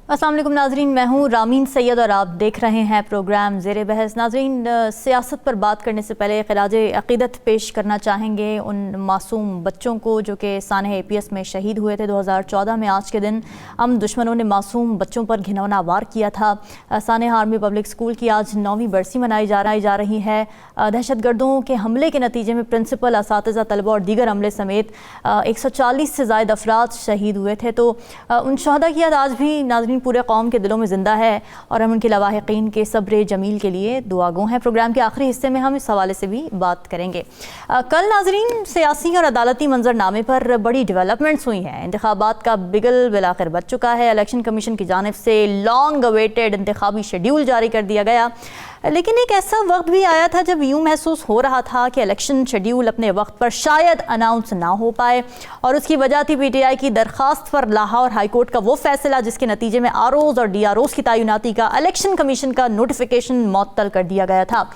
अस्सलाम वालेकुम नाजरीन, मैं हूँ रामीन सैयद और आप देख रहे हैं प्रोग्राम ज़ेरे बहस। नाजरीन, सियासत पर बात करने से पहले खिराज अक़ीदत पेश करना चाहेंगे उन मासूम बच्चों को जो कि सानह APS में शहीद हुए थे 2014 में। आज के दिन हम दुश्मनों ने मासूम बच्चों पर घिनौना वार किया था। सानह आर्मी पब्लिक स्कूल की आज 9वीं बरसी मनाई जा रही है। दहशतगर्दों के हमले के नतीजे में प्रिंसिपल, असातिज़ा, तलबा और दीगर अमले समेत 140 से ज़ायद अफराद शहीद हुए थे। तो उन शहदा की याद आज भी नाजरीन पूरे कौम के दिलों में ज़िंदा है और हम उनके लवाहिकीन के सब्र जमील के लिए दुआगो हैं। प्रोग्राम के आखिरी हिस्से में हम इस हवाले से भी बात करेंगे। कल नाजरीन सियासी और अदालती मंजरनामे पर बड़ी डेवलपमेंट्स हुई हैं। इंतखाबात का बिगल बिलाखिर बच चुका है। इलेक्शन कमीशन की जानिब से लॉन्ग अवेटेड इंतखाबी शेड्यूल जारी कर दिया गया, लेकिन एक ऐसा वक्त भी आया था जब यूँ महसूस हो रहा था कि इलेक्शन शेड्यूल अपने वक्त पर शायद अनाउंस ना हो पाए, और उसकी वजह थी PTI की दरख्वास्त पर लाहौर हाई कोर्ट का वो फैसला जिसके नतीजे में ROs और DROs की तैनाती का इलेक्शन कमीशन का नोटिफिकेशन मुअत्तल कर दिया गया था।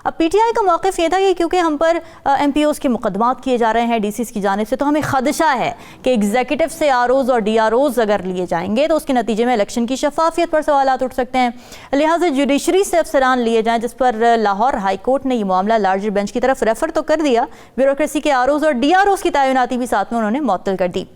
अब PTI का मौक़िफ़ ये था कि क्योंकि हम पर MPOs के मुकदमात किए जा रहे हैं DCs की जानिब से, तो हमें ख़दशा है कि एग्जीक्यूटिव से ROs और DROs अगर लिए जाएंगे तो उसके नतीजे में इलेक्शन की शफाफियत पर सवालात उठ सकते हैं। लिहाजा जुडिशरी से अफसरान लिए जाएँ, जिस पर लाहौर हाई कोर्ट ने ये मामला लार्जर बेंच की तरफ रेफ़र तो कर दिया। ब्यूरोक्रेसी के ROs और DROs की तैनाती भी साथ में उन्होंने मुअत्तल कर दी,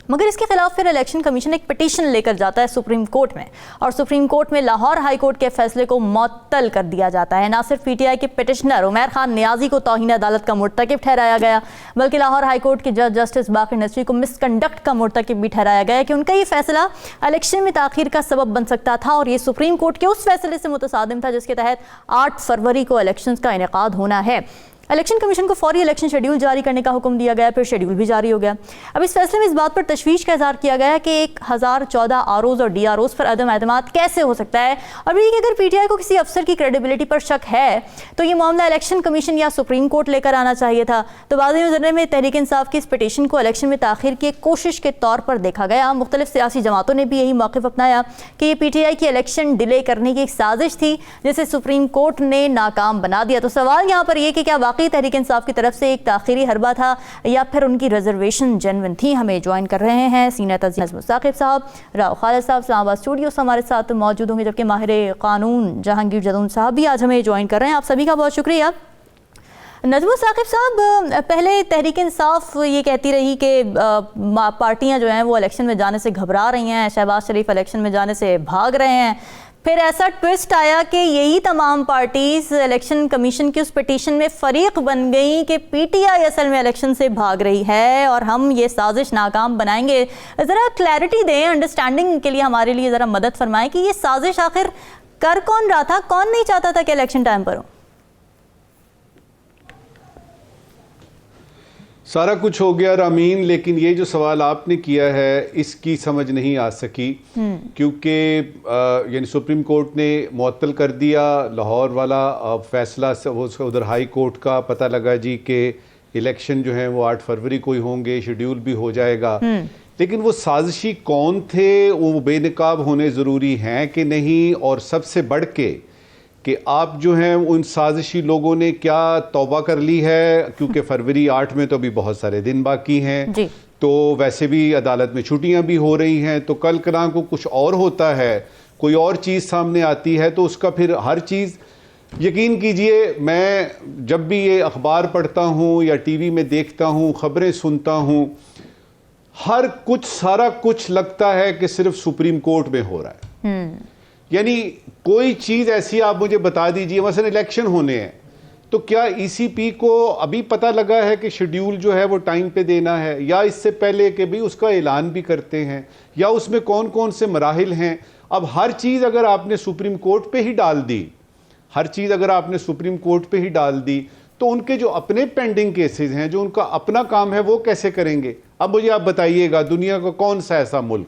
मगर इसके खिलाफ फिर इलेक्शन कमीशन एक पिटीशन लेकर जाता है सुप्रीम कोर्ट में, और सुप्रीम कोर्ट में लाहौर हाई कोर्ट के फैसले को मुअत्तल कर दिया जाता है। ना सिर्फ PTI के पिटिशनर उमैर खान नियाजी को तौहीन अदालत का मुर्तकिब ठहराया गया, बल्कि लाहौर हाई कोर्ट के जज जस्टिस बाक़िर नसवी को मिसकंडक्ट का मुर्तकिब भी ठहराया गया कि उनका ये फैसला इलेक्शन में ताख़ीर का सबब बन सकता था, और ये सुप्रीम कोर्ट के उस फैसले से मुतसादिम था जिसके तहत 8 फरवरी को इलेक्शन का इनेकाद होना है। इलेक्शन कमीशन को फौरी इलेक्शन शेड्यूल जारी करने का हुक्म दिया गया, फिर शेड्यूल भी जारी हो गया। अब इस फैसले में इस बात पर तशवीश का इज़हार किया गया कि 1014 ROs और DROs पर अदम एतमाद कैसे हो सकता है, और भी कि अगर PTI को किसी अफसर की क्रेडिबिलिटी पर शक है तो ये मामला इलेक्शन कमीशन या सुप्रीम कोर्ट लेकर आना चाहिए था। तो बाद नज़र में तहरीक इंसाफ की इस पिटीशन को इलेक्शन में ताख़ीर की एक कोशिश के तौर पर देखा गया। मुख्तलिफ सियासी जमातों ने भी यही मौक़िफ़ अपनाया कि ये PTI की इलेक्शन डिले करने की एक साजिश थी जिसे सुप्रीम कोर्ट ने नाकाम बना दिया। तो सवाल यहाँ पर यह कि क्या वाकई तहरीक इंसाफ की तरफ से एक ताख़ीरी हरबा था या फिर उनकी रिजर्वेशन जेन्युइन थी। हमें ज्वाइन कर रहे हैं सीनियर नजमुल साकिब साहब, राव खालिद साहब इस्लामाबाद स्टूडियो से हमारे साथ मौजूद होंगे, जबकि माहिर कानून जहांगीर जदून साहब भी आज हमें ज्वाइन कर रहे हैं। आप सभी का बहुत शुक्रिया। नजमुल साकिब साहब, पहले तहरीक इंसाफ ये कहती रही कि पार्टियां जो हैं वो इलेक्शन में जाने से घबरा रही हैं, शहबाज शरीफ इलेक्शन में जाने से भाग रहे हैं। फिर ऐसा ट्विस्ट आया कि यही तमाम पार्टीज इलेक्शन कमीशन की उस पिटीशन में फरीक बन गई कि PTI असल में इलेक्शन से भाग रही है और हम ये साजिश नाकाम बनाएंगे। ज़रा क्लैरिटी दें, अंडरस्टैंडिंग के लिए हमारे लिए ज़रा मदद फरमाएं कि ये साजिश आखिर कर कौन रहा था, कौन नहीं चाहता था कि इलेक्शन टाइम पर हो। सारा कुछ हो गया रामीन, लेकिन ये जो सवाल आपने किया है इसकी समझ नहीं आ सकी, क्योंकि यानी सुप्रीम कोर्ट ने मुअत्तल कर दिया लाहौर वाला फैसला। उधर हाई कोर्ट का पता लगा जी कि इलेक्शन जो है वो 8 फरवरी को ही होंगे, शेड्यूल भी हो जाएगा। लेकिन वो साजिशी कौन थे, वो बेनकाब होने ज़रूरी हैं कि नहीं, और सबसे बढ़ के कि आप जो हैं उन साजिशी लोगों ने क्या तौबा कर ली है, क्योंकि फरवरी 8 में तो अभी बहुत सारे दिन बाकी हैं जी। तो वैसे भी अदालत में छुट्टियां भी हो रही हैं, तो कल कलां को कुछ और होता है, कोई और चीज़ सामने आती है तो उसका फिर हर चीज़, यकीन कीजिए मैं जब भी ये अखबार पढ़ता हूँ या TV में देखता हूँ, ख़बरें सुनता हूँ, हर कुछ सारा कुछ लगता है कि सिर्फ सुप्रीम कोर्ट में हो रहा है। यानी कोई चीज़ ऐसी आप मुझे बता दीजिए, मसलन इलेक्शन होने हैं तो क्या ECP को अभी पता लगा है कि शेड्यूल जो है वो टाइम पे देना है, या इससे पहले कि भी उसका ऐलान भी करते हैं, या उसमें कौन कौन से मराहिल हैं। अब हर चीज़ अगर आपने सुप्रीम कोर्ट पे ही डाल दी, हर चीज़ अगर आपने सुप्रीम कोर्ट पे ही डाल दी, तो उनके जो अपने पेंडिंग केसेस हैं, जो उनका अपना काम है, वो कैसे करेंगे। अब मुझे आप बताइएगा, दुनिया का कौन सा ऐसा मुल्क,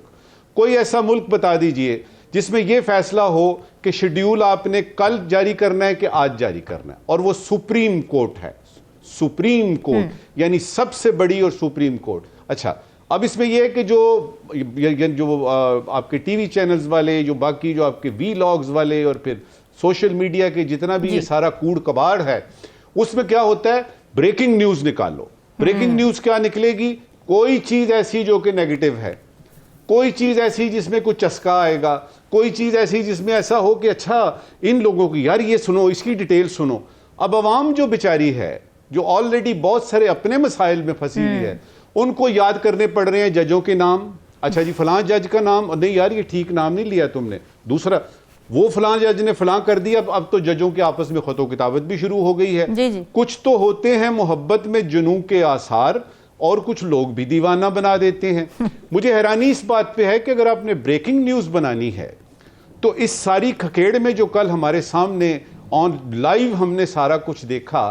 कोई ऐसा मुल्क बता दीजिए जिसमें यह फैसला हो कि शेड्यूल आपने कल जारी करना है कि आज जारी करना है, और वो सुप्रीम कोर्ट है। सुप्रीम कोर्ट यानी सबसे बड़ी और सुप्रीम कोर्ट। अच्छा, अब इसमें यह है कि जो आपके TV चैनल्स वाले, जो बाकी जो आपके वीलॉग्स वाले और फिर सोशल मीडिया के जितना भी ये सारा कूड़ कबाड़ है, उसमें क्या होता है, ब्रेकिंग न्यूज निकालो। ब्रेकिंग न्यूज क्या निकलेगी, कोई चीज ऐसी जो कि नेगेटिव है, कोई चीज ऐसी जिसमें कुछ चस्का आएगा, कोई चीज ऐसी जिसमें ऐसा हो कि अच्छा इन लोगों की यार ये सुनो, इसकी डिटेल सुनो। अब अवाम जो बेचारी है, जो ऑलरेडी बहुत सारे अपने मसाइल में फंसी हुई है, उनको याद करने पड़ रहे हैं जजों के नाम। अच्छा जी फलां जज का नाम, नहीं यार ये ठीक नाम नहीं लिया तुमने, दूसरा वो फलां जज ने फलां कर दिया। अब तो जजों के आपस में खतो किताबत भी शुरू हो गई है। जी जी। कुछ तो होते हैं मोहब्बत में जुनून के आसार, और कुछ लोग भी दीवाना बना देते हैं। मुझे हैरानी इस बात पे है कि अगर आपने ब्रेकिंग न्यूज बनानी है तो इस सारी खकेड़ में जो कल हमारे सामने ऑन लाइव हमने सारा कुछ देखा,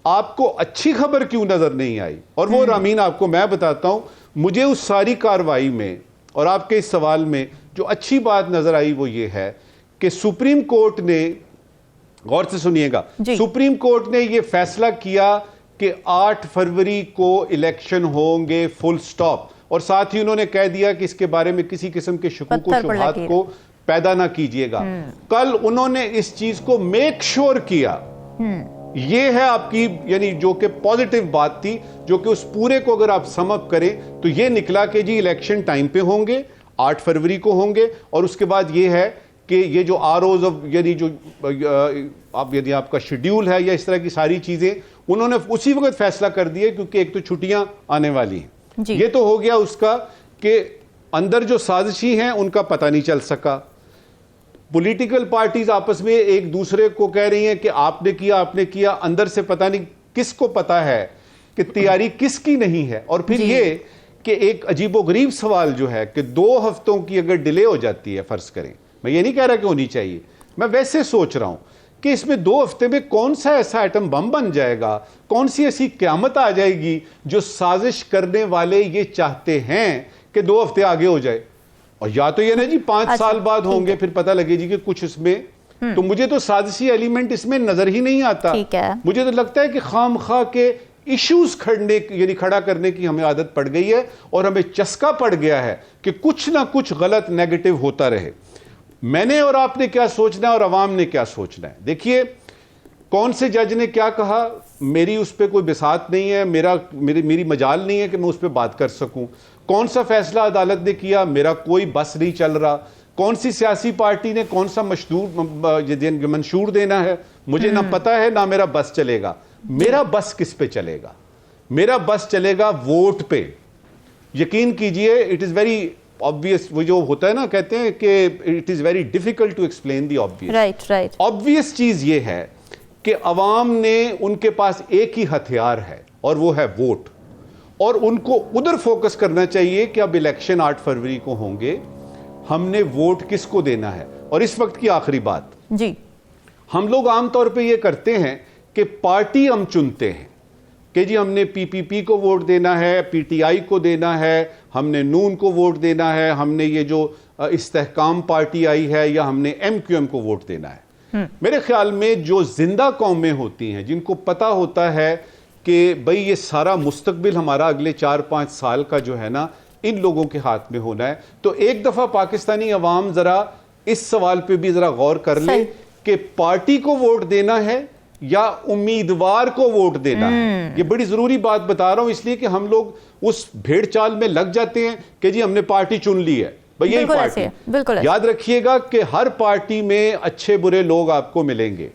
आपको अच्छी खबर क्यों नजर नहीं आई? और वो रामीन आपको मैं बताता हूं, मुझे उस सारी कार्रवाई में और आपके इस सवाल में जो अच्छी बात नजर आई वो ये है कि सुप्रीम कोर्ट ने, गौर से सुनिएगा, सुप्रीम कोर्ट ने ये फैसला किया कि 8 फरवरी को इलेक्शन होंगे, फुल स्टॉप। और साथ ही उन्होंने कह दिया कि इसके बारे में किसी किस्म के शकूक व शुबहात को पैदा ना कीजिएगा। कल उन्होंने इस चीज को मेक श्योर किया। ये है आपकी यानी जो कि पॉजिटिव बात थी, जो कि उस पूरे को अगर आप सम अप करें तो ये निकला कि जी इलेक्शन टाइम पे होंगे, 8 फरवरी को होंगे। और उसके बाद ये है कि ये जो आरओज ऑफ यानी जो आप यदि आपका शेड्यूल है या इस तरह की सारी चीजें उन्होंने उसी वक्त फैसला कर दिए, क्योंकि एक तो छुट्टियां आने वाली हैं। ये तो हो गया उसका कि अंदर जो साजिशी हैं उनका पता नहीं चल सका। पॉलिटिकल पार्टीज आपस में एक दूसरे को कह रही हैं कि आपने किया, अंदर से पता नहीं किसको पता है कि तैयारी किसकी नहीं है। और फिर ये कि एक अजीबोगरीब सवाल जो है कि 2 हफ्तों की अगर डिले हो जाती है, फर्ज करें, मैं ये नहीं कह रहा कि होनी चाहिए, मैं वैसे सोच रहा हूं कि इसमें 2 हफ्ते में कौन सा ऐसा एटम बम बन जाएगा, कौन सी ऐसी क्यामत आ जाएगी जो साजिश करने वाले ये चाहते हैं कि 2 हफ्ते आगे हो जाए। और या तो ये ना जी 5 साल बाद होंगे, फिर पता लगे जी कि कुछ इसमें, तो मुझे तो साजिशी एलिमेंट इसमें नजर ही नहीं आता। मुझे तो लगता है कि खामखा के इश्यूज खड़ा करने की हमें आदत पड़ गई है और हमें चस्का पड़ गया है कि कुछ ना कुछ गलत नेगेटिव होता रहे। मैंने और आपने क्या सोचना है और अवाम ने क्या सोचना है? देखिए, कौन से जज ने क्या कहा, मेरी उस पर कोई बिसात नहीं है, मेरी मजाल नहीं है कि मैं उस पर बात कर सकूं। कौन सा फैसला अदालत ने किया, मेरा कोई बस नहीं चल रहा। कौन सी सियासी पार्टी ने कौन सा मंशूर देना है, मुझे ना पता है, ना मेरा बस चलेगा। मेरा बस किस पे चलेगा? मेरा बस चलेगा वोट पे। यकीन कीजिए, इट इज वेरी ऑब्वियस। वो जो होता है ना, कहते हैं कि it is very difficult to explain the obvious. Right. Obvious चीज ये है कि अवाम ने, उनके पास एक ही हथियार है और वो है वोट, और उनको उधर फोकस करना चाहिए कि अब इलेक्शन 8 फरवरी को होंगे, हमने वोट किसको देना है। और इस वक्त की आखिरी बात जी, हम लोग आमतौर पे ये करते हैं कि पार्टी हम चुनते हैं कि जी हमने पीपीपी को वोट देना है, पीटीआई को देना है, हमने नून को वोट देना है, हमने ये जो इस्तेहकाम पार्टी आई है, या हमने एमक्यूएम को वोट देना है। मेरे ख्याल में जो जिंदा कौमें होती हैं, जिनको पता होता है कि भाई ये सारा मुस्तकबिल हमारा अगले 4-5 साल का जो है ना, इन लोगों के हाथ में होना है, तो एक दफा पाकिस्तानी अवाम जरा इस सवाल पे भी जरा गौर कर ले कि पार्टी को वोट देना है या उम्मीदवार को वोट देना है। ये बड़ी जरूरी बात बता रहा हूं, इसलिए कि हम लोग उस भेड़ चाल में लग जाते हैं कि जी हमने पार्टी चुन ली है, भाई यही पार्टी। बिल्कुल याद रखिएगा कि हर पार्टी में अच्छे बुरे लोग आपको मिलेंगे।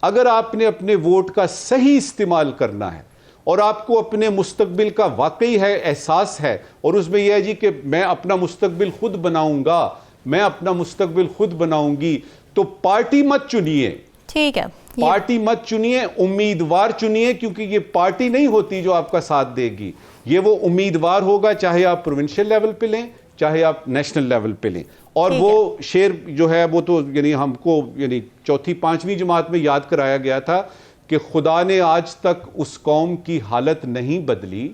अगर आपने अपने वोट का सही इस्तेमाल करना है और आपको अपने मुस्तकबिल का वाकई है एहसास है, और उसमें यह है जी कि मैं अपना मुस्तकबिल खुद बनाऊंगा, मैं अपना मुस्तकबिल खुद बनाऊंगी, तो पार्टी मत चुनिए। ठीक है, पार्टी मत चुनिए, उम्मीदवार चुनिए, क्योंकि ये पार्टी नहीं होती जो आपका साथ देगी, ये वो उम्मीदवार होगा, चाहे आप प्रोविंशियल लेवल पे लें, चाहे आप नेशनल लेवल पे लें। और वो शेर जो है वो तो यानी हमको यानी 4वीं-5वीं जमात में याद कराया गया था कि खुदा ने आज तक उस कौम की हालत नहीं बदली,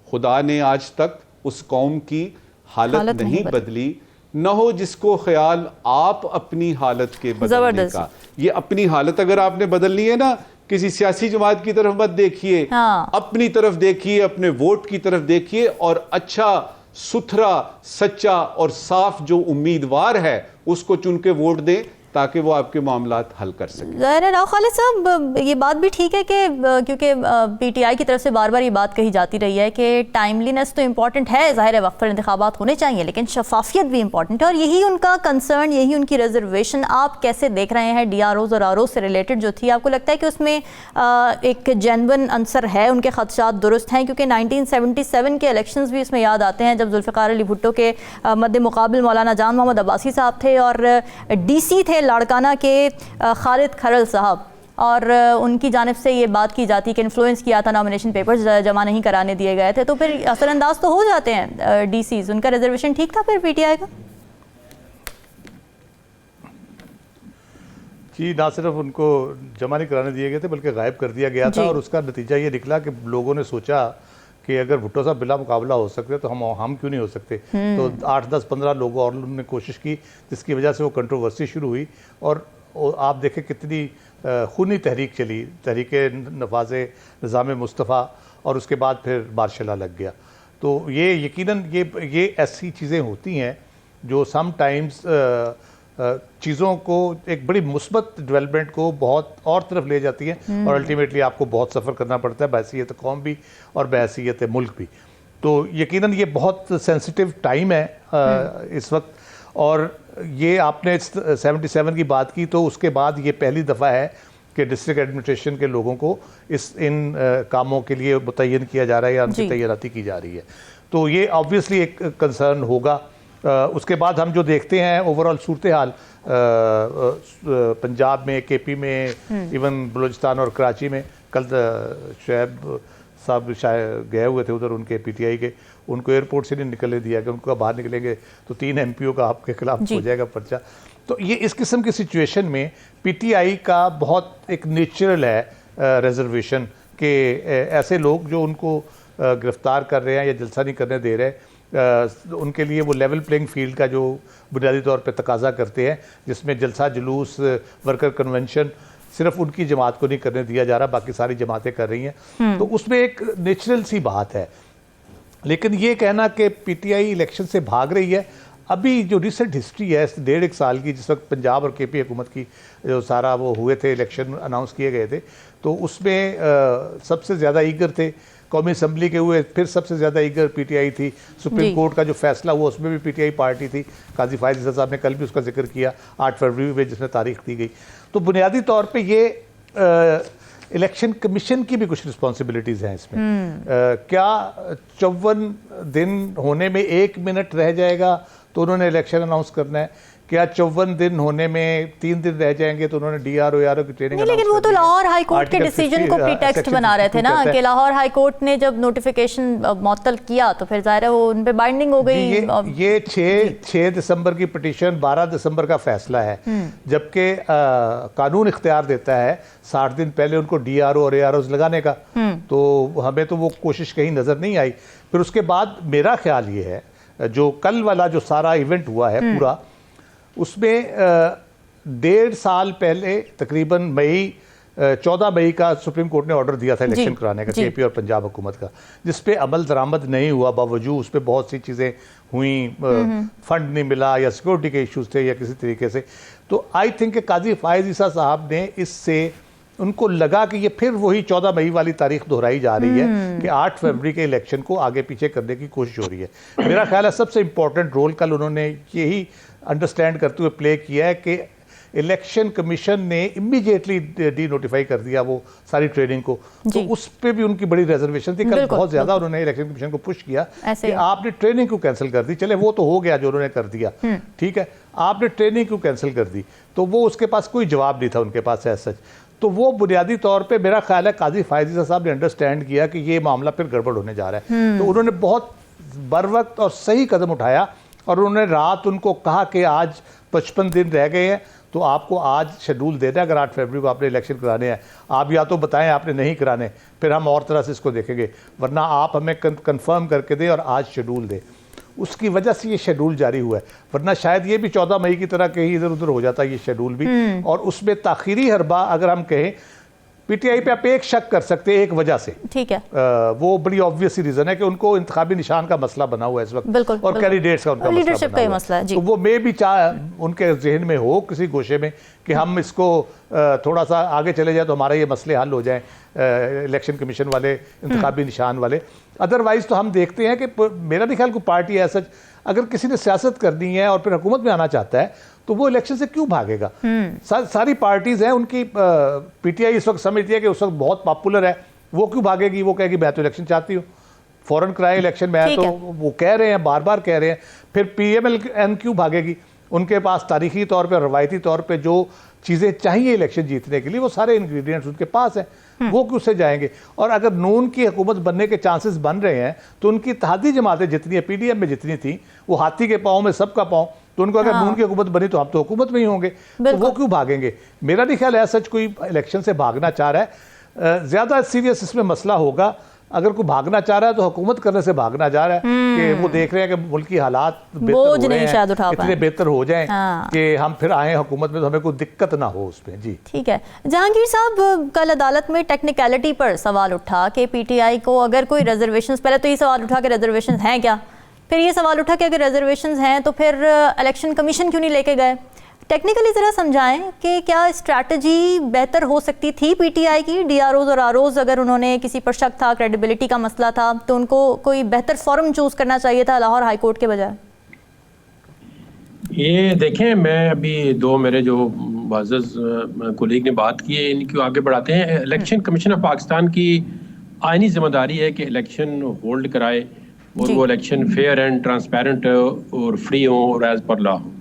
खुदा ने आज तक उस कौम की हालत नहीं बदली, न हो जिसको ख्याल आप अपनी हालत के बदलने का। ये अपनी हालत अगर आपने बदलनी है ना, किसी सियासी जमात की तरफ मत देखिए, अपनी तरफ देखिए, अपने वोट की तरफ देखिए, और अच्छा सुथरा, सच्चा और साफ जो उम्मीदवार है उसको चुन के वोट दें, ताकि वो आपके मामलात हल कर सकें। ज़ाहिर है राव खालिद साहब, ये बात भी ठीक है कि क्योंकि पीटीआई की तरफ से बार बार ये बात कही जाती रही है कि टाइमलीनेस तो इम्पॉर्टेंट है, ज़ाहिर है वक्त पर इंतखाबात होने चाहिए, लेकिन शफाफियत भी इम्पॉर्टेंट है और यही उनका कंसर्न, यही उनकी रिजर्वेशन। आप कैसे देख रहे हैं DROs और ROs से रिलेटेड जो थी, आपको लगता है कि उसमें एक जेन्युइन आंसर है, उनके खदशात दुरुस्त हैं? क्योंकि 1977 के इलेक्शंस भी इसमें याद आते हैं जब जुल्फ़िकार अली भुट्टो के मद्दे मुकाबिल मौलाना जान मोहम्मद अब्बासी साहब थे और DC थे लाड़काना के खालिद खरल साहब, और उनकी जानिब से ये बात की जाती कि इन्फ्लुएंस किया था, नॉमिनेशन पेपर्स जमा नहीं कराने दिए गए थे, तो फिर असरअंदाज तो हो जाते हैं DCs। उनका रिजर्वेशन ठीक था फिर PTI का? जी, ना सिर्फ उनको जमा नहीं कराने दिए गए थे बल्कि गायब कर दिया गया था, और उसका नतीजा ये निकला कि लोगों ने सोचा कि अगर भुट्टो साहब बिला मुकाबला हो सकते तो हम क्यों नहीं हो सकते। तो 8, 10, 15 लोगों और ने कोशिश की, जिसकी वजह से वो कंट्रोवर्सी शुरू हुई और आप देखें कितनी खूनी तहरीक चली, तहरीक नफाज निज़ाम मुस्तफ़ा, और उसके बाद फिर मार्शल लग गया। तो ये यकीनन ये ऐसी चीज़ें होती हैं जो सम टाइम्स चीज़ों को, एक बड़ी मुस्बत डेवलपमेंट को बहुत और तरफ ले जाती है और अल्टीमेटली आपको बहुत सफ़र करना पड़ता है बहैसियत कौम भी और बहैसियत मुल्क भी। तो यकीनन ये बहुत सेंसिटिव टाइम है इस वक्त। और ये आपने 77 की बात की, तो उसके बाद ये पहली दफ़ा है कि डिस्ट्रिक्ट एडमिनिस्ट्रेशन के लोगों को इन कामों के लिए मुतय्यन किया जा रहा है या उनकी तैयारी की जा रही है। तो ये ऑब्वियसली एक कंसर्न होगा। उसके बाद हम जो देखते हैं ओवरऑल सूरत हाल पंजाब में, KP में, इवन बलूचिस्तान और कराची में, कल शुएब साहब शायद गए हुए थे उधर, उनके PTI के, उनको एयरपोर्ट से नहीं निकलने दिया कि उनको बाहर निकलेंगे तो 3 MPO का आपके खिलाफ हो जाएगा पर्चा। तो ये इस किस्म की सिचुएशन में PTI का बहुत एक नेचुरल है रिजर्वेशन के ऐसे लोग जो उनको गिरफ्तार कर रहे हैं या जलसा नहीं करने दे रहे, उनके लिए वो लेवल प्लेइंग फील्ड का जो बुनियादी तौर पे तकाजा करते हैं, जिसमें जलसा जुलूस, वर्कर कन्वेंशन सिर्फ उनकी जमात को नहीं करने दिया जा रहा, बाकी सारी जमातें कर रही हैं। तो उसमें एक नेचुरल सी बात है। लेकिन ये कहना कि PTI इलेक्शन से भाग रही है, अभी जो रिसेंट हिस्ट्री है 1.5 साल की, जिस वक्त पंजाब और KP हुकूमत की जो सारा वो हुए थे, इलेक्शन अनाउंस किए गए थे, तो उसमें सबसे ज़्यादा ईगर थे कौमी असम्बली के हुए, फिर सबसे ज़्यादा ईगर PTI थी। सुप्रीम कोर्ट का जो फैसला हुआ उसमें भी PTI पार्टी थी। काजी फायद इज़ा साहब ने कल भी उसका जिक्र किया 8 फरवरी में, जिसमें तारीख दी गई। तो बुनियादी तौर पे ये इलेक्शन कमीशन की भी कुछ रिस्पॉन्सिबिलिटीज़ हैं इसमें। क्या 54 दिन होने में 1 मिनट रह जाएगा तो उन्होंने इलेक्शन अनाउंस करना है? क्या 54 दिन होने में 3 दिन रह जाएंगे तो उन्होंने DRO ARO की ट्रेनिंग? नहीं, लेकिन वो तो लाहौर हाई कोर्ट के डिसीजन को प्रीटेक्स्ट बना रहे थे ना, कि लाहौर हाई कोर्ट ने जब नोटिफिकेशन मुअत्तल किया तो फिर ज़ाहिर है वो उन पे बाइंडिंग हो गई। ये 6 दिसंबर की पिटीशन 12 दिसंबर का फैसला है, जबकि कानून इख्तियार देता है 60 दिन पहले उनको DRO और AROs लगाने का। तो हमें तो वो कोशिश कहीं नज़र नहीं आई। फिर उसके बाद मेरा ख्याल ये है, जो कल वाला जो सारा इवेंट हुआ है पूरा, उसमें 1.5 साल पहले तकरीबन 14 मई का सुप्रीम कोर्ट ने ऑर्डर दिया था इलेक्शन कराने का KP और पंजाब हुकूमत का, जिस पे अमल दरामद नहीं हुआ। बावजूद उस पर बहुत सी चीज़ें हुई, फंड नहीं मिला या सिक्योरिटी के इश्यूज थे या किसी तरीके से। तो आई थिंक काजी फायद ईसा साहब ने इससे, उनको लगा कि ये फिर वही 14 मई वाली तारीख दोहराई जा रही है कि 8 फरवरी के इलेक्शन को आगे पीछे करने की कोशिश हो रही है। मेरा ख्याल है सबसे इंपॉर्टेंट रोल कल उन्होंने यही अंडरस्टैंड करते हुए प्ले किया है कि इलेक्शन कमीशन ने इमीडिएटली डी नोटिफाई कर दिया वो सारी ट्रेनिंग को। तो उस पर भी उनकी बड़ी रिजर्वेशन थी। कल बहुत ज़्यादा उन्होंने इलेक्शन कमीशन को पुश किया कि आपने ट्रेनिंग क्यों कैंसिल कर दी। चले वो तो हो गया जो उन्होंने कर दिया, ठीक है, आपने ट्रेनिंग क्यों कैंसिल कर दी? तो वो उसके पास कोई जवाब नहीं था उनके पास ऐसा सच। तो वो बुनियादी तौर पे मेरा ख्याल है काजी फायद ईसा साहब ने अंडरस्टैंड किया कि ये मामला फिर गड़बड़ होने जा रहा है। तो उन्होंने बहुत बरवक्त और सही कदम उठाया और उन्होंने रात उनको कहा कि आज 55 दिन रह गए हैं, तो आपको आज शेड्यूल देना है। अगर 8 फरवरी को आपने इलेक्शन कराने हैं, आप या तो बताएं आपने नहीं कराने, फिर हम और तरह से इसको देखेंगे, वरना आप हमें कंफर्म करके दें और आज शेड्यूल दें। उसकी वजह से ये शेड्यूल जारी हुआ है, वरना शायद ये भी 14 मई की तरह कहीं इधर उधर हो जाता ये शेड्यूल भी। और उसमें ताखीरी हरबा अगर हम कहें पीटीआई पे आप एक शक कर सकते हैं एक वजह से, ठीक है, वो बड़ी ऑब्वियस रीजन है कि उनको इंतखाबी निशान का मसला बना हुआ है इस वक्त, बिल्कुल, और कैंडिडेट्स का उनका लीडरशिप का ही मसला मसला है जी। तो वो मे भी उनके जहन में हो किसी गोशे में कि हम इसको थोड़ा सा आगे चले जाए तो हमारा ये मसले हल हो जाए, इलेक्शन कमीशन वाले, इंतखाबी निशान वाले। अदरवाइज तो हम देखते हैं कि मेरा नहीं ख्याल को पार्टी ऐसा, अगर किसी ने सियासत करनी है और फिर हुकूमत में आना चाहता है तो वो इलेक्शन से क्यों भागेगा। सारी पार्टीज हैं उनकी, पीटीआई इस वक्त समझती है कि उस वक्त बहुत पॉपुलर है, वो क्यों भागेगी, वो कहेगी मैं तो इलेक्शन चाहती हूँ, फौरन कराए इलेक्शन में, तो वो कह रहे हैं, बार बार कह रहे हैं। फिर पीएमएल क्यों भागेगी, उनके पास तारीखी तौर पे, रवायती तौर पे जो चीज़ें चाहिए इलेक्शन जीतने के लिए वो सारे इंग्रेडिएंट्स उनके पास हैं, वो क्यों से जाएंगे। और अगर नून की हुकूमत बनने के चांसेस बन रहे हैं तो उनकी इत्तेहादी जमातें जितनी है, पीडीएम में जितनी थी, वो हाथी के पाँव में सबका पाँव, तो उनको अगर नून की हुकूमत बनी तो हम तो हुकूमत में ही होंगे, तो वो क्यों भागेंगे। मेरा नहीं ख्याल है सच कोई इलेक्शन से भागना चाह रहा है। ज़्यादा सीरियस इसमें मसला होगा अगर कोई भागना चाह रहा है तो हुकूमत करने से भागना जा रहा है कि वो देख रहे हैं कि मुल्की हालात बेहतर हो रहे हैं, इतने बेहतर हो जाएं कि हम फिर आए हुकूमत में तो हमें कोई दिक्कत ना हो उसमें। जी ठीक है। जहांगीर साहब, कल अदालत में टेक्निकलिटी पर सवाल उठा कि पीटीआई को अगर कोई रिजर्वेशंस, पहले तो ये सवाल उठा कि रिजर्वेशंस हैं क्या, फिर ये सवाल उठा कि अगर रिजर्वेशंस हैं तो फिर इलेक्शन कमीशन क्यों नहीं लेके गए। टेक्निकली ज़रा समझाएं कि क्या स्ट्रैटेजी बेहतर हो सकती थी पीटीआई की, डीआरओज और आरओज, अगर उन्होंने किसी पर शक था, क्रेडिबिलिटी का मसला था, तो उनको कोई बेहतर फॉर्म चूज़ करना चाहिए था लाहौर हाई कोर्ट के बजाय। ये देखें, मैं अभी दो मेरे जो वाज़िज़ कोलीग ने बात की है इनको आगे बढ़ाते हैं। इलेक्शन कमीशन ऑफ पाकिस्तान की आईनी जिम्मेदारी है कि इलेक्शन होल्ड कराए और वो इलेक्शन फेयर एंड ट्रांसपेरेंट और फ्री हो और एज पर लॉ हो।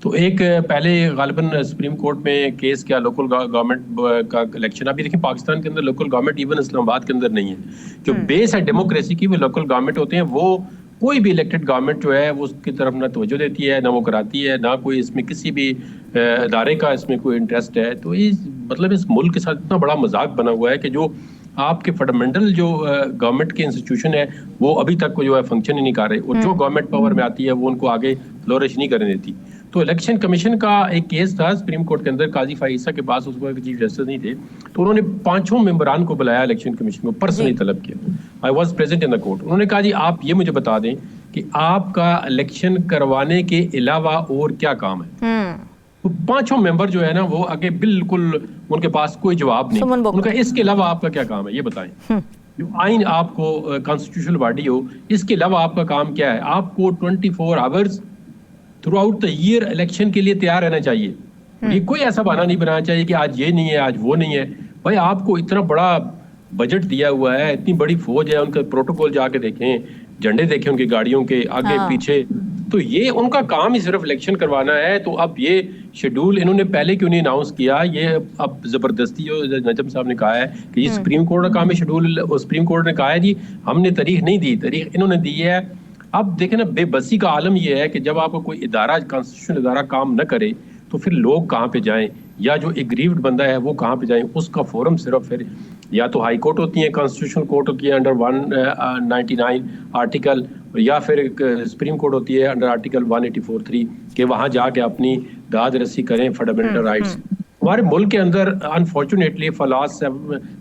तो एक पहले गालिबन सुप्रीम कोर्ट में केस किया लोकल गवर्नमेंट का इलेक्शन। अभी देखिए पाकिस्तान के अंदर लोकल गवर्नमेंट इवन इस्लामाबाद के अंदर नहीं है। जो बेस है डेमोक्रेसी की वो लोकल गवर्नमेंट होते हैं। वो कोई भी इलेक्टेड गवर्नमेंट जो है वो उसकी तरफ ना तवज्जो देती है, ना वो कराती है, ना कोई इसमें किसी भी इदारे का इसमें कोई इंटरेस्ट है। तो ये मतलब इस मुल्क के साथ इतना बड़ा मजाक बना हुआ है कि जो आपके फंडामेंटल जो गवर्नमेंट के इंस्टीट्यूशन है वो अभी तक जो है फंक्शन ही नहीं कर रहे, और जो गवर्नमेंट पावर में आती है वो उनको आगे फ्लोरिश नहीं करने देती। तो इलेक्शन कमीशन का एक केस था सुप्रीम कोर्ट के अंदर, काजी फाइसा के पास उस वक्त चीफ जस्टिस नहीं थे, तो उन्होंने 5 मेंबरान को बुलाया इलेक्शन कमीशन को, पर्सनली तलब किया। I was present in the court. उन्होंने कहा जी आप ये मुझे बता दें कि आपका इलेक्शन करवाने के अलावा और क्या काम है। तो 5 मेंबर जो है ना वो आगे बिल्कुल उनके पास कोई जवाब नहीं। उनका इसके अलावा आपका क्या काम है ये बताएं। जो आइन आपको कॉन्स्टिट्यूशनल बॉडी हो, इसके अलावा आपका काम क्या है। आपको 24 hours through out the year election के लिए तैयार रहना चाहिए। ये कोई ऐसा बहाना नहीं बनाना चाहिए कि आज ये नहीं है आज वो नहीं है। भाई आपको इतना बड़ा बजट दिया हुआ है, इतनी बड़ी फौज है, उनका प्रोटोकॉल जाके देखें, झंडे देखें उनकी गाड़ियों के आगे पीछे। तो ये उनका काम ही सिर्फ इलेक्शन करवाना है। तो अब ये शेड्यूल इन्होंने पहले क्यों नहीं अनाउंस किया। ये अब जबरदस्ती जो नजम साहब ने कहा है कि ये सुप्रीम कोर्ट का काम है शेड्यूल, सुप्रीम कोर्ट ने कहा है जी हमने तारीख नहीं दी, तारीख इन्होंने दी है। अब देखें ना, बेबसी का आलम यह है कि जब आपको कोई इदारा, कॉन्स्टिट्यूशनल इदारा काम न करे तो फिर लोग कहाँ पे जाएं, या जो एग्रीव्ड बंदा है वो कहाँ पे जाएं। उसका फोरम सिर्फ फिर या तो हाई कोर्ट होती है, कॉन्स्टिट्यूशनल कोर्ट होती है अंडर 199 आर्टिकल, या फिर सुप्रीम कोर्ट होती है अंडर आर्टिकल 184(3) कि वहाँ जाके अपनी दाद रसी करें फंडामेंटल राइट्स। हमारे मुल्क के अंदर अनफॉर्चुनेटली फॉर लास्ट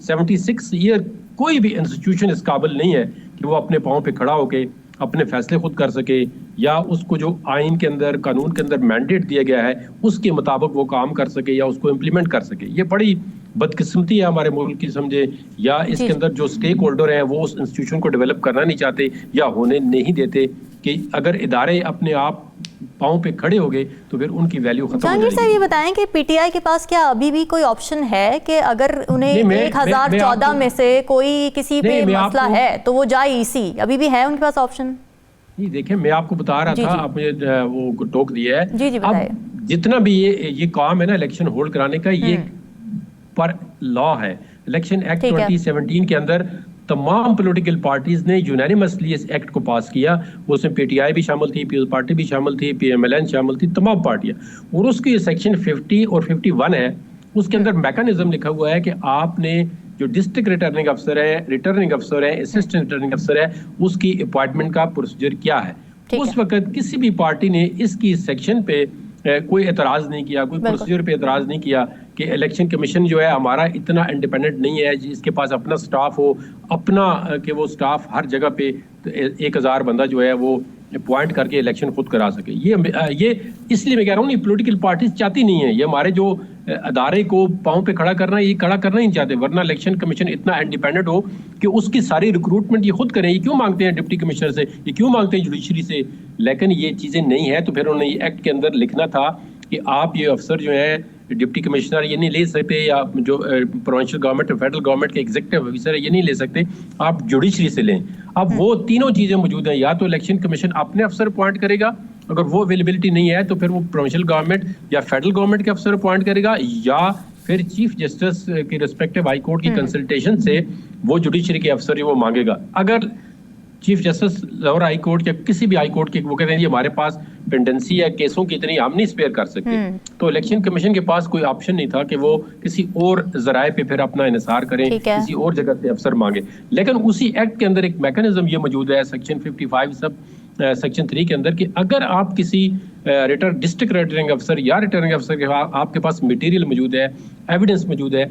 76 ईयर कोई भी इंस्टीट्यूशन इस काबिल नहीं है कि वो अपने पाँव पे खड़ा होके अपने फैसले खुद कर सके, या उसको जो आइन के अंदर, कानून के अंदर मैंडेट दिया गया है उसके मुताबिक वो काम कर सके या उसको इम्प्लीमेंट कर सके। ये बड़ी बदकिस्मती है हमारे मुल्क की, समझे, या इसके अंदर जो स्टेक होल्डर हैं वो उस इंस्टीट्यूशन को डेवलप करना नहीं चाहते या होने नहीं देते कि अगर इदारे अपने आप पाँव पे खड़े हो गए तो फिर उनकी वैल्यू खत्म हो जाएगी। जहांगीर साहब ये बताएं कि पीटीआई के पास क्या अभी भी कोई ऑप्शन है कि अगर उन्हें 1014 में से कोई किसी पे मसला है तो वो जाए ईसी, अभी भी है उनके पास ऑप्शन? नहीं देखिए, मैं आपको बता रहा था, आपने वो टोक दिया है। जी बताइए। जितना भी ये काम है ना इलेक्शन होल्ड कराने का, ये पर लॉ है। इलेक्शन एक्ट 2017 के अंदर तमाम पॉलिटिकल पार्टीज ने यूनानिमसली इस एक्ट को पास किया। उसमें पीटीआई भी शामिल थी, पीपल्स पार्टी भी शामिल थी, पीएमएलएन शामिल थी, तमाम पार्टियां। और उसकी सेक्शन 50 और 51 है, उसके अंदर मैकेनिज्म लिखा हुआ है कि आपने जो डिस्ट्रिक्ट रिटर्निंग अफसर है, रिटर्निंग अफसर है, असिस्टेंट रिटर्निंग अफसर है, उसकी अपॉइंटमेंट का प्रोसीजर क्या है। उस वक्त किसी भी पार्टी ने इसकी सेक्शन पे कोई एतराज नहीं किया, कोई प्रोसीजर पे एतराज नहीं किया कि इलेक्शन कमीशन जो है हमारा इतना इंडिपेंडेंट नहीं है जिसके पास अपना स्टाफ हो, अपना कि वो स्टाफ हर जगह पे 1000 बंदा जो है वो अपॉइंट करके इलेक्शन खुद करा सके। ये इसलिए मैं कह रहा हूँ, पॉलिटिकल पार्टीज चाहती नहीं है, ये हमारे जो अदारे को पाँव पे खड़ा करना, ये खड़ा करना ही नहीं चाहते, वरना इलेक्शन कमीशन इतना इंडिपेंडेंट हो कि उसकी सारी रिक्रूटमेंट ये खुद करें। ये क्यों मांगते हैं डिप्टी कमिश्नर से, ये क्यों मांगते हैं जुडिशरी से? लेकिन ये चीज़ें नहीं है, तो फिर उन्होंने एक्ट के अंदर लिखना था कि आप ये अफसर जो है डिप्टी कमिश्नर ये नहीं ले सकते, या जो प्रोविंशियल गवर्नमेंट फेडरल गवर्नमेंट के एग्जीक्यूटिव ऑफिसर है ये नहीं ले सकते, आप जुडिशरी से लें। अब वो तीनों चीज़ें मौजूद हैं, या तो इलेक्शन कमीशन अपने अफसर अपॉइंट करेगा, अगर वो अवेलेबिलिटी नहीं है तो फिर वो प्रोविंशियल गवर्नमेंट या फेडरल गवर्नमेंट के अफसर अपॉइंट करेगा, या फिर चीफ जस्टिस की रिस्पेक्टिव हाई कोर्ट की कंसल्टेशन से वो जुडिशरी के अफसर वो मांगेगा। अगर chief justice Lahore high court या किसी भी हाई कोर्ट के वो कहते हैं हमारे पास पेंडेंसी है केसों की इतनी, हम नहीं स्पेयर कर सकते, तो इलेक्शन कमीशन के पास कोई ऑप्शन नहीं था कि वो किसी और जराए पे फिर अपना इन्हिसार करें, किसी और जगह से अफसर मांगे। लेकिन उसी एक्ट के अंदर एक मैकेनिज्म ये मौजूद है, सेक्शन 55 सब सेक्शन 3 के अंदर, कि अगर आप किसी डिस्ट्रिक्ट रिटर्निंग अफसर या रिटर्निंग अफसर के आपके पास मटेरियल मौजूद है, एविडेंस मौजूद है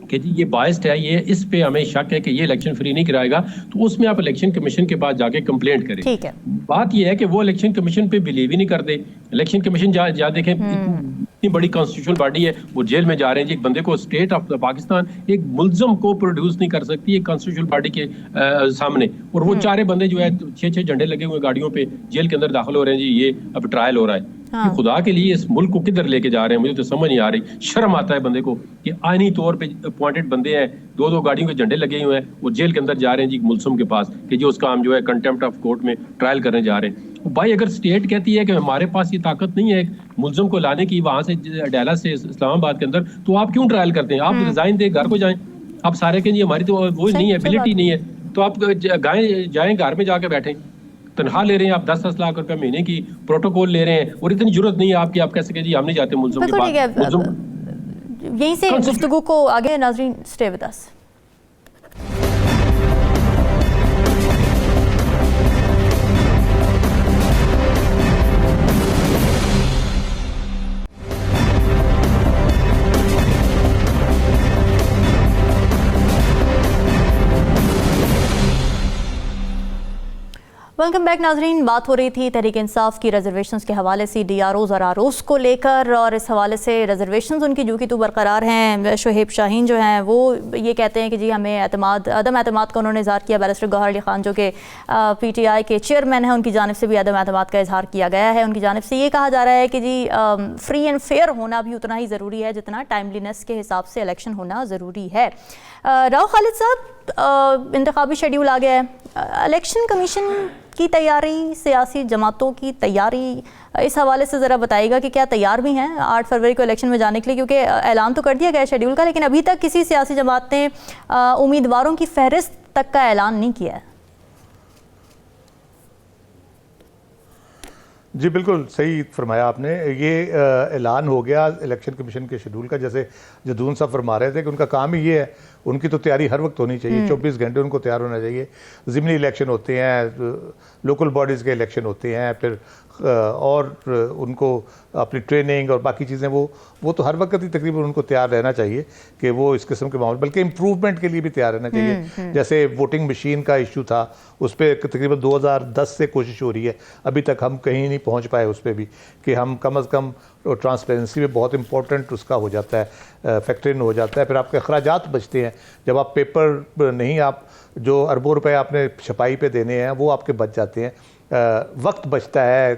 कि जी ये बायस्ड है, ये इस पे हमें शक है कि ये इलेक्शन फ्री नहीं कराएगा, तो उसमें आप इलेक्शन कमीशन के पास जाके कंप्लेंट करें। ठीक है। बात ये है कि वो इलेक्शन कमीशन पे बिलीव ही नहीं करते। इलेक्शन कमीशन जा देखें, इतनी बड़ी कॉन्स्टिट्यूशनल बॉडी है, वो जेल में जा रहे हैं जी, एक बंदे को स्टेट ऑफ पाकिस्तान एक मुल्जम को प्रोड्यूस नहीं कर सकती एक कॉन्स्टिट्यूशनल बॉडी के सामने, और वो चारे बंदे जो है 6-6 झंडे लगे हुए गाड़ियों पे जेल के अंदर दाखिल हो रहे हैं जी, ये अब ट्रायल हो रहा है। हाँ। कि खुदा के लिए इस मुल्क को किधर लेके जा रहे हैं, मुझे तो समझ नहीं आ रही। शर्म आता है बंदे को कि आईनी तौर पे अपॉइंटेड बंदे हैं, 2-2 गाड़ियों के झंडे लगे हुए हैं, वो जेल के अंदर जा रहे हैं जी मुल्ज़िम के पास, कि जो उसका हम जो है कंटेम्प्ट ऑफ कोर्ट में ट्रायल करने जा रहे हैं। भाई अगर स्टेट कहती है कि हमारे पास ये ताकत नहीं है एक मुल्ज़िम को लाने की वहां से डेला से इस्लामाबाद के अंदर, तो आप क्यों ट्रायल करते हैं? आप रिजाइन दे, घर को जाएं। आप सारे के हमारी तो वो नहीं है, एबिलिटी नहीं है, तो आप जाएं घर में जाके बैठें। तनख्वाह ले रहे हैं आप 10-10 लाख रुपए महीने की, प्रोटोकॉल ले रहे हैं, और इतनी जरूरत नहीं है आपकी, आप कैसे जी हम नहीं जाते मुल्ज़िम के पास। यहीं से गुफ्तगू को आगे नाज़रीन stay with us. Welcome back नाजरीन। बात हो रही थी तहरीक इंसाफ की रिजर्वेशंस के हवाले से, DROs और ROs को लेकर, और इस हवाले से रिजर्वेशंस उनकी जो कि तो बरकरार हैं। शोहेब शाहीन जो हैं वो ये कहते हैं कि जी हमें अदम एतमाद का उन्होंने इजहार किया। बैरिस्टर गौहर अली खान जो कि PTI के चेयरमैन हैं, उनकी जानिब से भी अदम एतमाद का इजहार किया गया है। उनकी जानिब से ये कहा जा रहा है कि जी फ्री एंड फेयर होना भी उतना ही ज़रूरी है जितना टाइमलीनेस के हिसाब से इलेक्शन होना ज़रूरी है। राव खालिद साहब, इंतखाबी शेड्यूल आ गया है, इलेक्शन कमीशन की तैयारी, सियासी जमातों की तैयारी, इस हवाले से ज़रा बताइएगा कि क्या तैयार भी हैं 8 फरवरी को इलेक्शन में जाने के लिए? क्योंकि ऐलान तो कर दिया गया शेड्यूल का, लेकिन अभी तक किसी सियासी जमात ने उम्मीदवारों की फहरिस्त तक का ऐलान नहीं किया है। जी बिल्कुल सही फरमाया आपने। ये ऐलान हो गया इलेक्शन कमीशन के शेड्यूल का। जैसे जदून साहब फरमा रहे थे कि उनका काम ही ये है, उनकी तो तैयारी हर वक्त होनी चाहिए, 24 घंटे उनको तैयार होना चाहिए। ज़िमनी इलेक्शन होते हैं, लोकल बॉडीज़ के इलेक्शन होते हैं, फिर और उनको अपनी ट्रेनिंग और बाकी चीज़ें वो तो हर वक्त ही तकरीबन उनको तैयार रहना चाहिए कि वो इस किस्म के मामले, बल्कि इम्प्रूवमेंट के लिए भी तैयार रहना चाहिए। जैसे वोटिंग मशीन का इशू था, उस पर तकरीबन 2010 से कोशिश हो रही है, अभी तक हम कहीं नहीं पहुंच पाए उस पर भी, कि हम कम अज़ कम ट्रांसपेरेंसी में बहुत इंपॉर्टेंट उसका हो जाता है, फैक्टर इन हो जाता है। फिर आपके अखराजात बचते हैं, जब आप पेपर नहीं, आप जो अरबों रुपए आपने छपाई पे देने हैं वो आपके बच जाते हैं, वक्त बचता है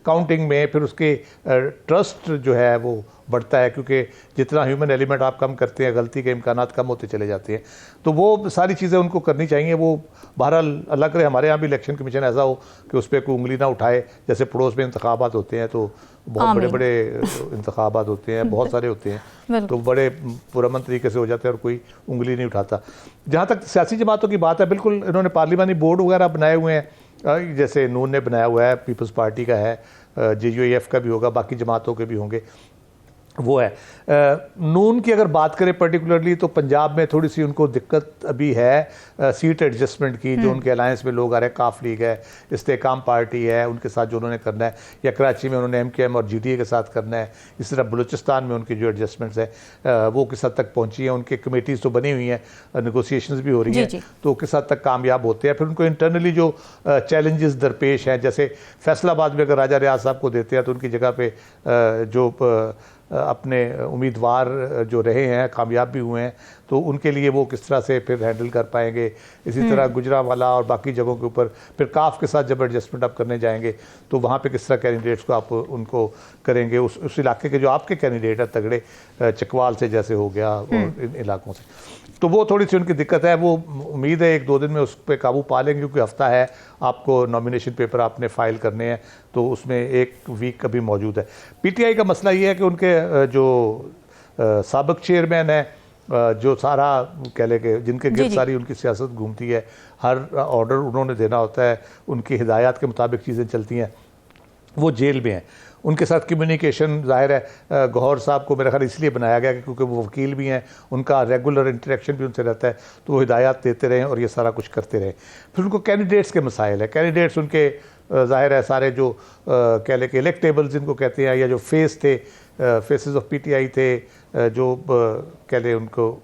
काउंटिंग में, फिर उसके ट्रस्ट जो है वो बढ़ता है, क्योंकि जितना ह्यूमन एलिमेंट आप कम करते हैं गलती के इम्कानात कम होते चले जाते हैं। तो वो सारी चीज़ें उनको करनी चाहिए। वो बहरहाल अल्लाह करे हमारे यहाँ भी इलेक्शन कमीशन ऐसा हो कि उस पर कोई उंगली ना उठाए। जैसे पड़ोस में इंतखाबात होते हैं तो बहुत बड़े बड़े इंतखाबात होते हैं, बहुत सारे होते हैं, तो बड़े पुरअमन तरीके से हो जाते हैं और कोई उंगली नहीं उठाता। जहाँ तक सियासी जमातों की बात है, बिल्कुल इन्होंने पार्लिमानी बोर्ड वगैरह बनाए हुए हैं, जैसे नून ने बनाया हुआ है, पीपल्स पार्टी का है, JUIF का भी होगा, बाकी जमातों के भी होंगे। वो है। नून की अगर बात करें पर्टिकुलरली तो पंजाब में थोड़ी सी उनको दिक्कत अभी है सीट एडजस्टमेंट की, जो उनके अलायंस में लोग आ रहे हैं, काफ लीग है, इस्तेकाम पार्टी है, उनके साथ जो उन्होंने करना है, या कराची में उन्होंने MKM और GDA के साथ करना है। इस तरह बलूचिस्तान में उनकी जो एडजस्टमेंट्स है वो किस हद तक पहुँची हैं, उनके कमेटीज़ तो बनी हुई हैं, नेगोशिएशंस भी हो रही हैं, तो किस हद तक कामयाब होते हैं। फिर उनको इंटरनली जो चैलेंजेस दरपेश हैं, जैसे फैसलाबाद में अगर राजा रियाज साहब को देते हैं तो उनकी जगह पे जो अपने उम्मीदवार जो रहे हैं कामयाब भी हुए हैं, तो उनके लिए वो किस तरह से फिर हैंडल कर पाएंगे। इसी तरह गुजरांवाला और बाकी जगहों के ऊपर फिर काफ के साथ जब एडजस्टमेंट आप करने जाएंगे तो वहाँ पे किस तरह कैंडिडेट्स को आप उनको करेंगे, उस इलाके के जो आपके कैंडिडेट हैं तगड़े, चकवाल से जैसे हो गया और इन इलाकों से, तो वो थोड़ी सी उनकी दिक्कत है। वो उम्मीद है 1-2 दिन में उस पर काबू पा लेंगे, क्योंकि हफ्ता है, आपको नॉमिनेशन पेपर आपने फाइल करने हैं, तो उसमें 1 वीक अभी मौजूद है। PTI का मसला ये है कि उनके जो साबिक चेयरमैन है, जो सारा कह लें कि जिनके गिर्द सारी उनकी सियासत घूमती है, हर ऑर्डर उन्होंने देना होता है, उनकी हिदायत के मुताबिक चीज़ें चलती हैं, वो जेल में हैं। उनके साथ कम्युनिकेशन ज़ाहिर है गौहर साहब को मेरा ख्याल इसलिए बनाया गया कि क्योंकि वो वकील भी हैं, उनका रेगुलर इंटरेक्शन भी उनसे रहता है, तो वो हिदायत देते रहें और ये सारा कुछ करते रहें। फिर उनको कैंडिडेट्स के मसाइल है, कैंडिडेट्स उनके ज़ाहिर है सारे जो कह लें कि इलेक्टेबल्स जिनको कहते हैं, या जो फेस थे, फेसेस ऑफ PTI थे, जो कह लें उनको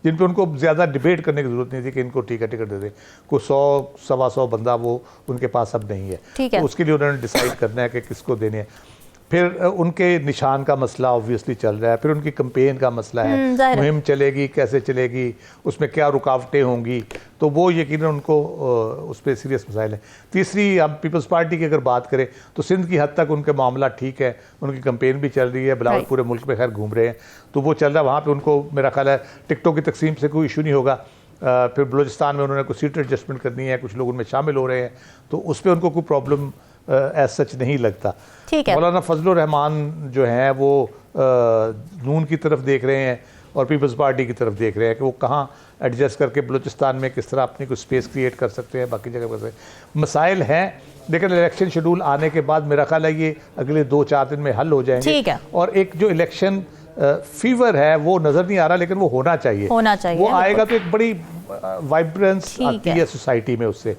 जिन पे उनको ज़्यादा डिबेट करने की ज़रूरत नहीं थी कि इनको टिकट दे दें, को 100-125 बंदा वो उनके पास अब नहीं है, तो उसके लिए उन्होंने डिसाइड करना है कि किसको देने हैं। फिर उनके निशान का मसला ऑब्वियसली चल रहा है, फिर उनकी कैंपेन का मसला है, मुहिम चलेगी कैसे चलेगी, उसमें क्या रुकावटें होंगी, तो वो यकीनन उनको उस पर सीरियस मसाइल हैं। तीसरी, हम पीपल्स पार्टी की अगर बात करें तो सिंध की हद तक उनके मामला ठीक है, उनकी कैंपेन भी चल रही है, बिलावल पूरे मुल्क में खैर घूम रहे हैं, तो वो चल रहा है, वहाँ पर उनको मेरा ख्याल है टिकटों की तकसीम से कोई इशू नहीं होगा। फिर बलूचिस्तान में उन्होंने कुछ सीट एडजस्टमेंट करनी है, कुछ लोग उनमें शामिल हो रहे हैं, तो उस पर उनको कोई प्रॉब्लम एज सच नहीं लगता। मौलाना फजलुर रहमान जो हैं वो नून की तरफ देख रहे हैं और पीपल्स पार्टी की तरफ देख रहे हैं कि वो कहाँ एडजस्ट करके बलूचिस्तान में किस तरह अपनी कुछ स्पेस क्रिएट कर सकते हैं, बाकी जगह पर मसाइल हैं। लेकिन इलेक्शन शेड्यूल आने के बाद मेरा ख्याल है ये अगले 2-4 दिन में हल हो जाएंगे, और एक जो इलेक्शन फीवर है वो नज़र नहीं आ रहा, लेकिन वो होना चाहिए वो आएगा तो एक बड़ी वाइब्रेंस आती है सोसाइटी में, उससे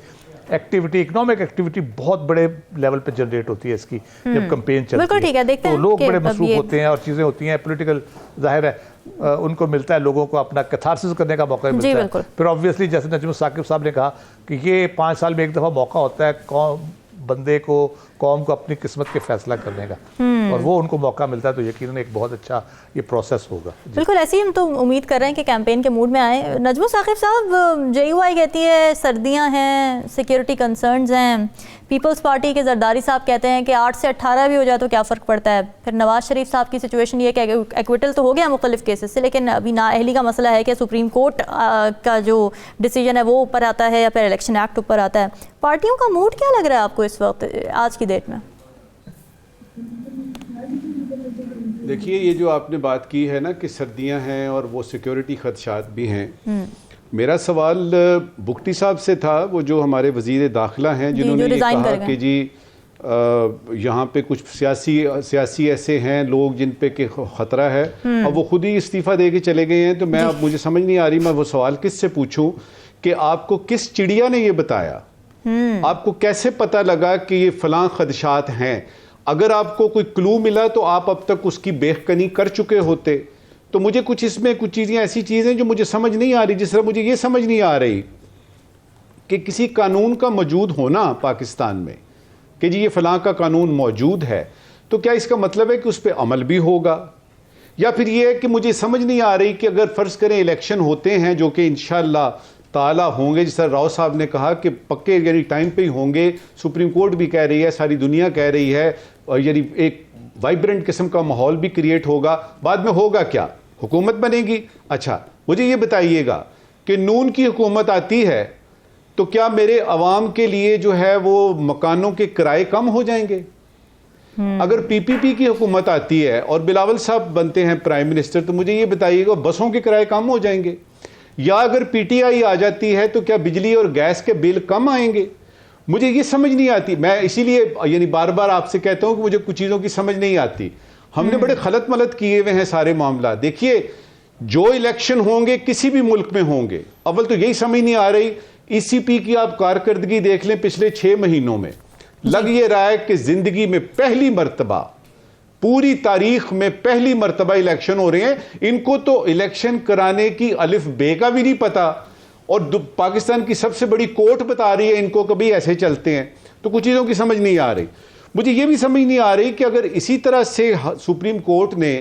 एक्टिविटी, इकोनॉमिक एक्टिविटी बहुत बड़े लेवल पे जनरेट होती है इसकी जब कैंपेन चलती है, तो लोग बड़े मसरूफ होते हैं और चीज़ें होती हैं पॉलिटिकल, जाहिर है उनको मिलता है लोगों को अपना कैथारसिस करने का मौका मिलता है। फिर ऑब्वियसली जैसे नजम साकिब साहब ने कहा कि ये 5 साल में एक दफ़ा मौका होता है बंदे को, कौम को अपनी किस्मत के फैसला करने का, और वो उनको मौका मिलता है, तो यकीनन एक बहुत अच्छा ये प्रोसेस होगा। बिल्कुल ऐसे ही हम तो उम्मीद कर रहे हैं कि कैंपेन के मूड में आए। नजमो साकिब साहब, JUI कहती है सर्दियां हैं, सिक्योरिटी कंसर्न्स हैं, पीपल्स पार्टी के जरदारी साहब कहते हैं कि 8 से 18 भी हो जाए तो क्या फ़र्क पड़ता है। फिर नवाज शरीफ साहब की सिचुएशन ये कि एक्विटल तो हो गया मुख्तलिफ केसेस से, लेकिन अभी नाअहली का मसला है कि सुप्रीम कोर्ट का जो डिसीजन है वो ऊपर आता है या फिर इलेक्शन एक्ट ऊपर आता है। पार्टियों का मूड क्या लग रहा है आपको इस वक्त आज की डेट में? देखिए, ये जो आपने बात की है ना कि सर्दियां हैं और वो सिक्योरिटी खदशात भी हैं, मेरा सवाल बुख्ती साहब से था, वो जो हमारे वज़ीर दाखिला हैं, जिन्होंने ये कहा कि जी यहाँ पे कुछ सियासी ऐसे हैं लोग जिन पे कि ख़तरा है, और वो खुद ही इस्तीफ़ा दे के चले गए हैं। तो मैं अब मुझे समझ नहीं आ रही मैं वो सवाल किस से पूछूं कि आपको किस चिड़िया ने ये बताया, आपको कैसे पता लगा कि ये फ़लाँ खदशात हैं? अगर आपको कोई क्लू मिला तो आप अब तक उसकी बेखकनी कर चुके होते। तो मुझे कुछ इसमें कुछ चीज़ें ऐसी चीज़ें जो मुझे समझ नहीं आ रही, जिस तरह मुझे ये समझ नहीं आ रही कि किसी कानून का मौजूद होना पाकिस्तान में, कि जी ये फ़लाँ का कानून मौजूद है, तो क्या इसका मतलब है कि उस पर अमल भी होगा? या फिर ये है कि मुझे समझ नहीं आ रही कि अगर फ़र्ज़ करें इलेक्शन होते हैं जो कि इंशाअल्लाह ताला होंगे, जिस तरह राव साहब ने कहा कि पक्के यानी टाइम पे ही होंगे, सुप्रीम कोर्ट भी कह रही है, सारी दुनिया कह रही है, और यानी एक वाइब्रेंट किस्म का माहौल भी क्रिएट होगा। बाद में होगा क्या? हुकूमत बनेगी। अच्छा, मुझे ये बताइएगा कि नून की हुकूमत आती है तो क्या मेरे अवाम के लिए जो है वो मकानों के किराए कम हो जाएंगे? अगर PPP की हुकूमत आती है और बिलावल साहब बनते हैं प्राइम मिनिस्टर, तो मुझे ये बताइएगा बसों के किराए कम हो जाएंगे? या अगर PTI आ जाती है तो क्या बिजली और गैस के बिल कम आएंगे? मुझे ये समझ नहीं आती। मैं इसीलिए यानी बार बार आपसे कहता हूं कि मुझे कुछ चीज़ों की समझ नहीं आती। हमने बड़े खलत मलत किए हुए हैं सारे मामला। देखिए, जो इलेक्शन होंगे किसी भी मुल्क में होंगे, अव्वल तो यही समझ नहीं आ रही, ईसीपी की आप कारकर्दगी देख लें पिछले 6 महीनों में, लग ये रहा है कि जिंदगी में पहली मर्तबा, पूरी तारीख में पहली मर्तबा इलेक्शन हो रहे हैं। इनको तो इलेक्शन कराने की अलिफ बे का भी नहीं पता, और पाकिस्तान की सबसे बड़ी कोर्ट बता रही है इनको कभी ऐसे चलते हैं। तो कुछ चीज़ों की समझ नहीं आ रही। मुझे ये भी समझ नहीं आ रही कि अगर इसी तरह से सुप्रीम कोर्ट ने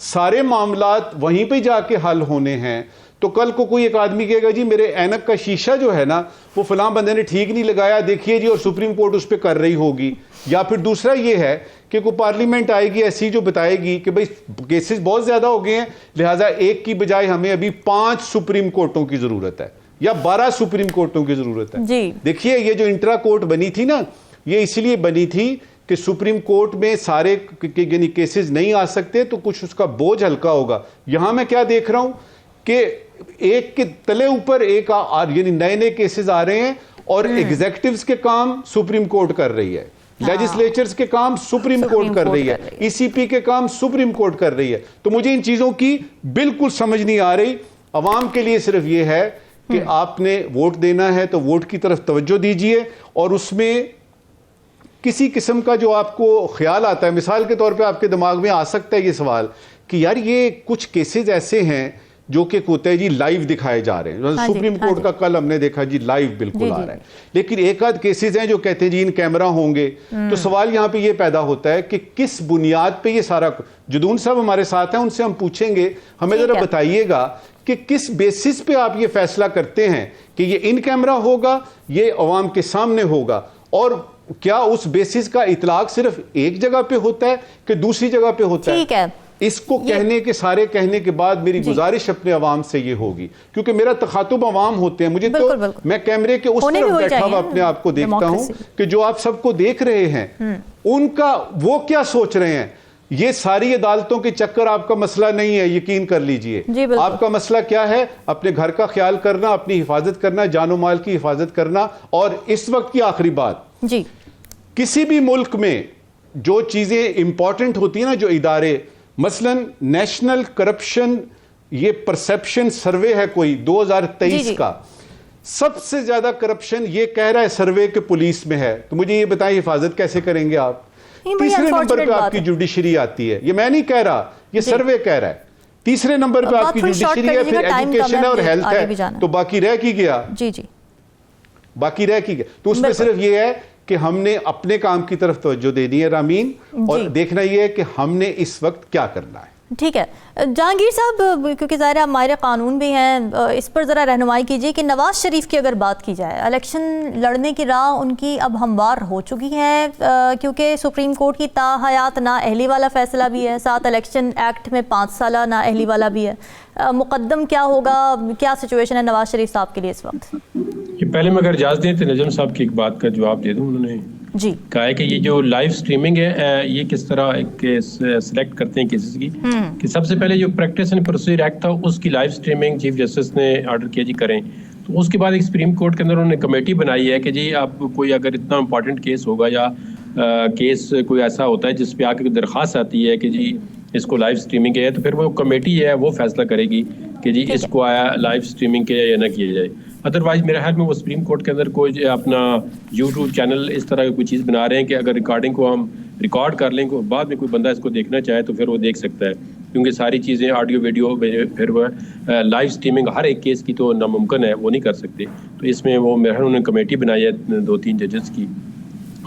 सारे मामलात वहीं पे जाके हल होने हैं, तो कल को कोई एक आदमी कहेगा जी मेरे ऐनक का शीशा जो है ना वो फलां बंदे ने ठीक नहीं लगाया, देखिए जी, और सुप्रीम कोर्ट उस पर कर रही होगी। या फिर दूसरा ये है कि कोई पार्लियामेंट आएगी ऐसी जो बताएगी कि भाई केसेस बहुत ज्यादा हो गए हैं, लिहाजा एक की बजाय हमें अभी 5 सुप्रीम कोर्टों की जरूरत है या 12 सुप्रीम कोर्टों की जरूरत है। देखिए, ये जो इंट्रा कोर्ट बनी थी ना, ये इसलिए बनी थी कि सुप्रीम कोर्ट में सारे यानी केसेस नहीं आ सकते तो कुछ उसका बोझ हल्का होगा। यहां मैं क्या देख रहा हूं कि एक के तले ऊपर एक यानी नए नए केसेस आ रहे हैं, और एग्जीक्यूटिव्स के काम सुप्रीम कोर्ट कर रही है, लेजिस्लेचर्स के काम सुप्रीम कोर्ट कर रही है, ईसीपी के काम सुप्रीम कोर्ट कर रही है। तो मुझे इन चीजों की बिल्कुल समझ नहीं आ रही। अवाम के लिए सिर्फ यह है कि आपने वोट देना है तो वोट की तरफ तवज्जो दीजिए, और उसमें किसी किस्म का जो आपको ख्याल आता है, मिसाल के तौर पे आपके दिमाग में आ सकता है ये सवाल कि यार ये कुछ केसेस ऐसे हैं जो कि होते हैं जी लाइव दिखाए जा रहे हैं। सुप्रीम कोर्ट का कल हमने देखा जी लाइव बिल्कुल आ रहा है, लेकिन एक आध केसेस हैं जो कहते हैं जी इन कैमरा होंगे। तो सवाल यहां पे ये पैदा होता है कि किस बुनियाद पे ये सारा, जुदून साहब हमारे साथ हैं, उनसे हम पूछेंगे, हमें जरा बताइएगा कि किस बेसिस पे आप ये फैसला करते हैं कि ये इन कैमरा होगा, ये अवाम के सामने होगा, और क्या उस बेसिस का इतलाक सिर्फ एक जगह पे होता है कि दूसरी जगह पे होता है? ठीक है, इसको कहने के सारे कहने के बाद मेरी गुजारिश अपने अवाम से ये होगी, क्योंकि मेरा तखातुब अवाम होते हैं, मुझे तो मैं कैमरे के उस तरफ बैठा हुआ अपने आप को देखता हूं कि जो आप सबको देख रहे हैं उनका वो क्या सोच रहे हैं। ये सारी अदालतों के चक्कर आपका मसला नहीं है, यकीन कर लीजिए। आपका मसला क्या है? अपने घर का ख्याल करना, अपनी हिफाजत करना, जानो माल की हिफाजत करना। और इस वक्त की आखिरी बात जी, किसी भी मुल्क में जो चीजें इंपॉर्टेंट होती है ना, जो इदारे, मसलन नेशनल करप्शन ये परसेप्शन सर्वे है कोई 2023 का, सबसे ज्यादा करप्शन ये कह रहा है सर्वे के पुलिस में है। तो मुझे ये बताएं हिफाजत कैसे करेंगे आप? तीसरे नंबर पे आपकी जुडिशरी आती है, ये मैं नहीं कह रहा, ये सर्वे कह रहा है। तीसरे नंबर पे आपकी जुडिशरी है, फिर एजुकेशन है और हेल्थ है, तो बाकी रह की गया। जी जी, बाकी रह की गया। तो उसमें सिर्फ ये है कि हमने अपने काम की तरफ तवज्जो देनी है रामीन, और देखना यह है कि हमने इस वक्त क्या करना है। ठीक है जहांगीर साहब, क्योंकि ज़ाहिर है माहिर कानून भी हैं, इस पर ज़रा रहनुमाई कीजिए कि नवाज शरीफ की अगर बात की जाए, इलेक्शन लड़ने की राह उनकी अब हमवार हो चुकी है, क्योंकि सुप्रीम कोर्ट की ताहयात ना अहली वाला फैसला भी है, साथ इलेक्शन एक्ट में 5 साल ना अहली वाला भी है। मुकद्दम क्या होगा, क्या सिचुएशन है नवाज शरीफ साहब के लिए इस वक्त? ये पहले मैं अगर इजाज़त दें तो नजम साहब की एक बात का जवाब दे दूं। उन्होंने जी कहा है कि ये जो लाइव स्ट्रीमिंग है ये किस तरह एक केस सिलेक्ट करते हैं केसेस की, कि सबसे पहले जो प्रैक्टिस एंड प्रोसीजर एक्ट था उसकी लाइव स्ट्रीमिंग चीफ जस्टिस ने ऑर्डर किया जी करें। तो उसके बाद एक सुप्रीम कोर्ट के अंदर उन्होंने कमेटी बनाई है कि जी आप कोई अगर इतना इंपॉर्टेंट केस होगा या केस कोई ऐसा होता है जिस पे आके दरख्वास्त आती है कि जी इसको लाइव स्ट्रीमिंग है, तो फिर वो कमेटी है वो फैसला करेगी कि जी इसको आया लाइव स्ट्रीमिंग किया या ना किया जाए। अदरवाइज मेरे ख्याल में वो सुप्रीम कोर्ट के अंदर कोई अपना यूट्यूब चैनल इस तरह की कोई चीज़ बना रहे हैं कि अगर रिकॉर्डिंग को हम रिकॉर्ड कर लें, बाद में कोई बंदा इसको देखना चाहे तो फिर वो देख सकता है, क्योंकि सारी चीज़ें ऑडियो वीडियो फिर वो लाइव स्ट्रीमिंग हर एक केस की तो नामुमकिन है, वो नहीं कर सकते। तो इसमें वो मेरे ख्याल उन्होंने कमेटी बनाई है 2-3 जजेस की,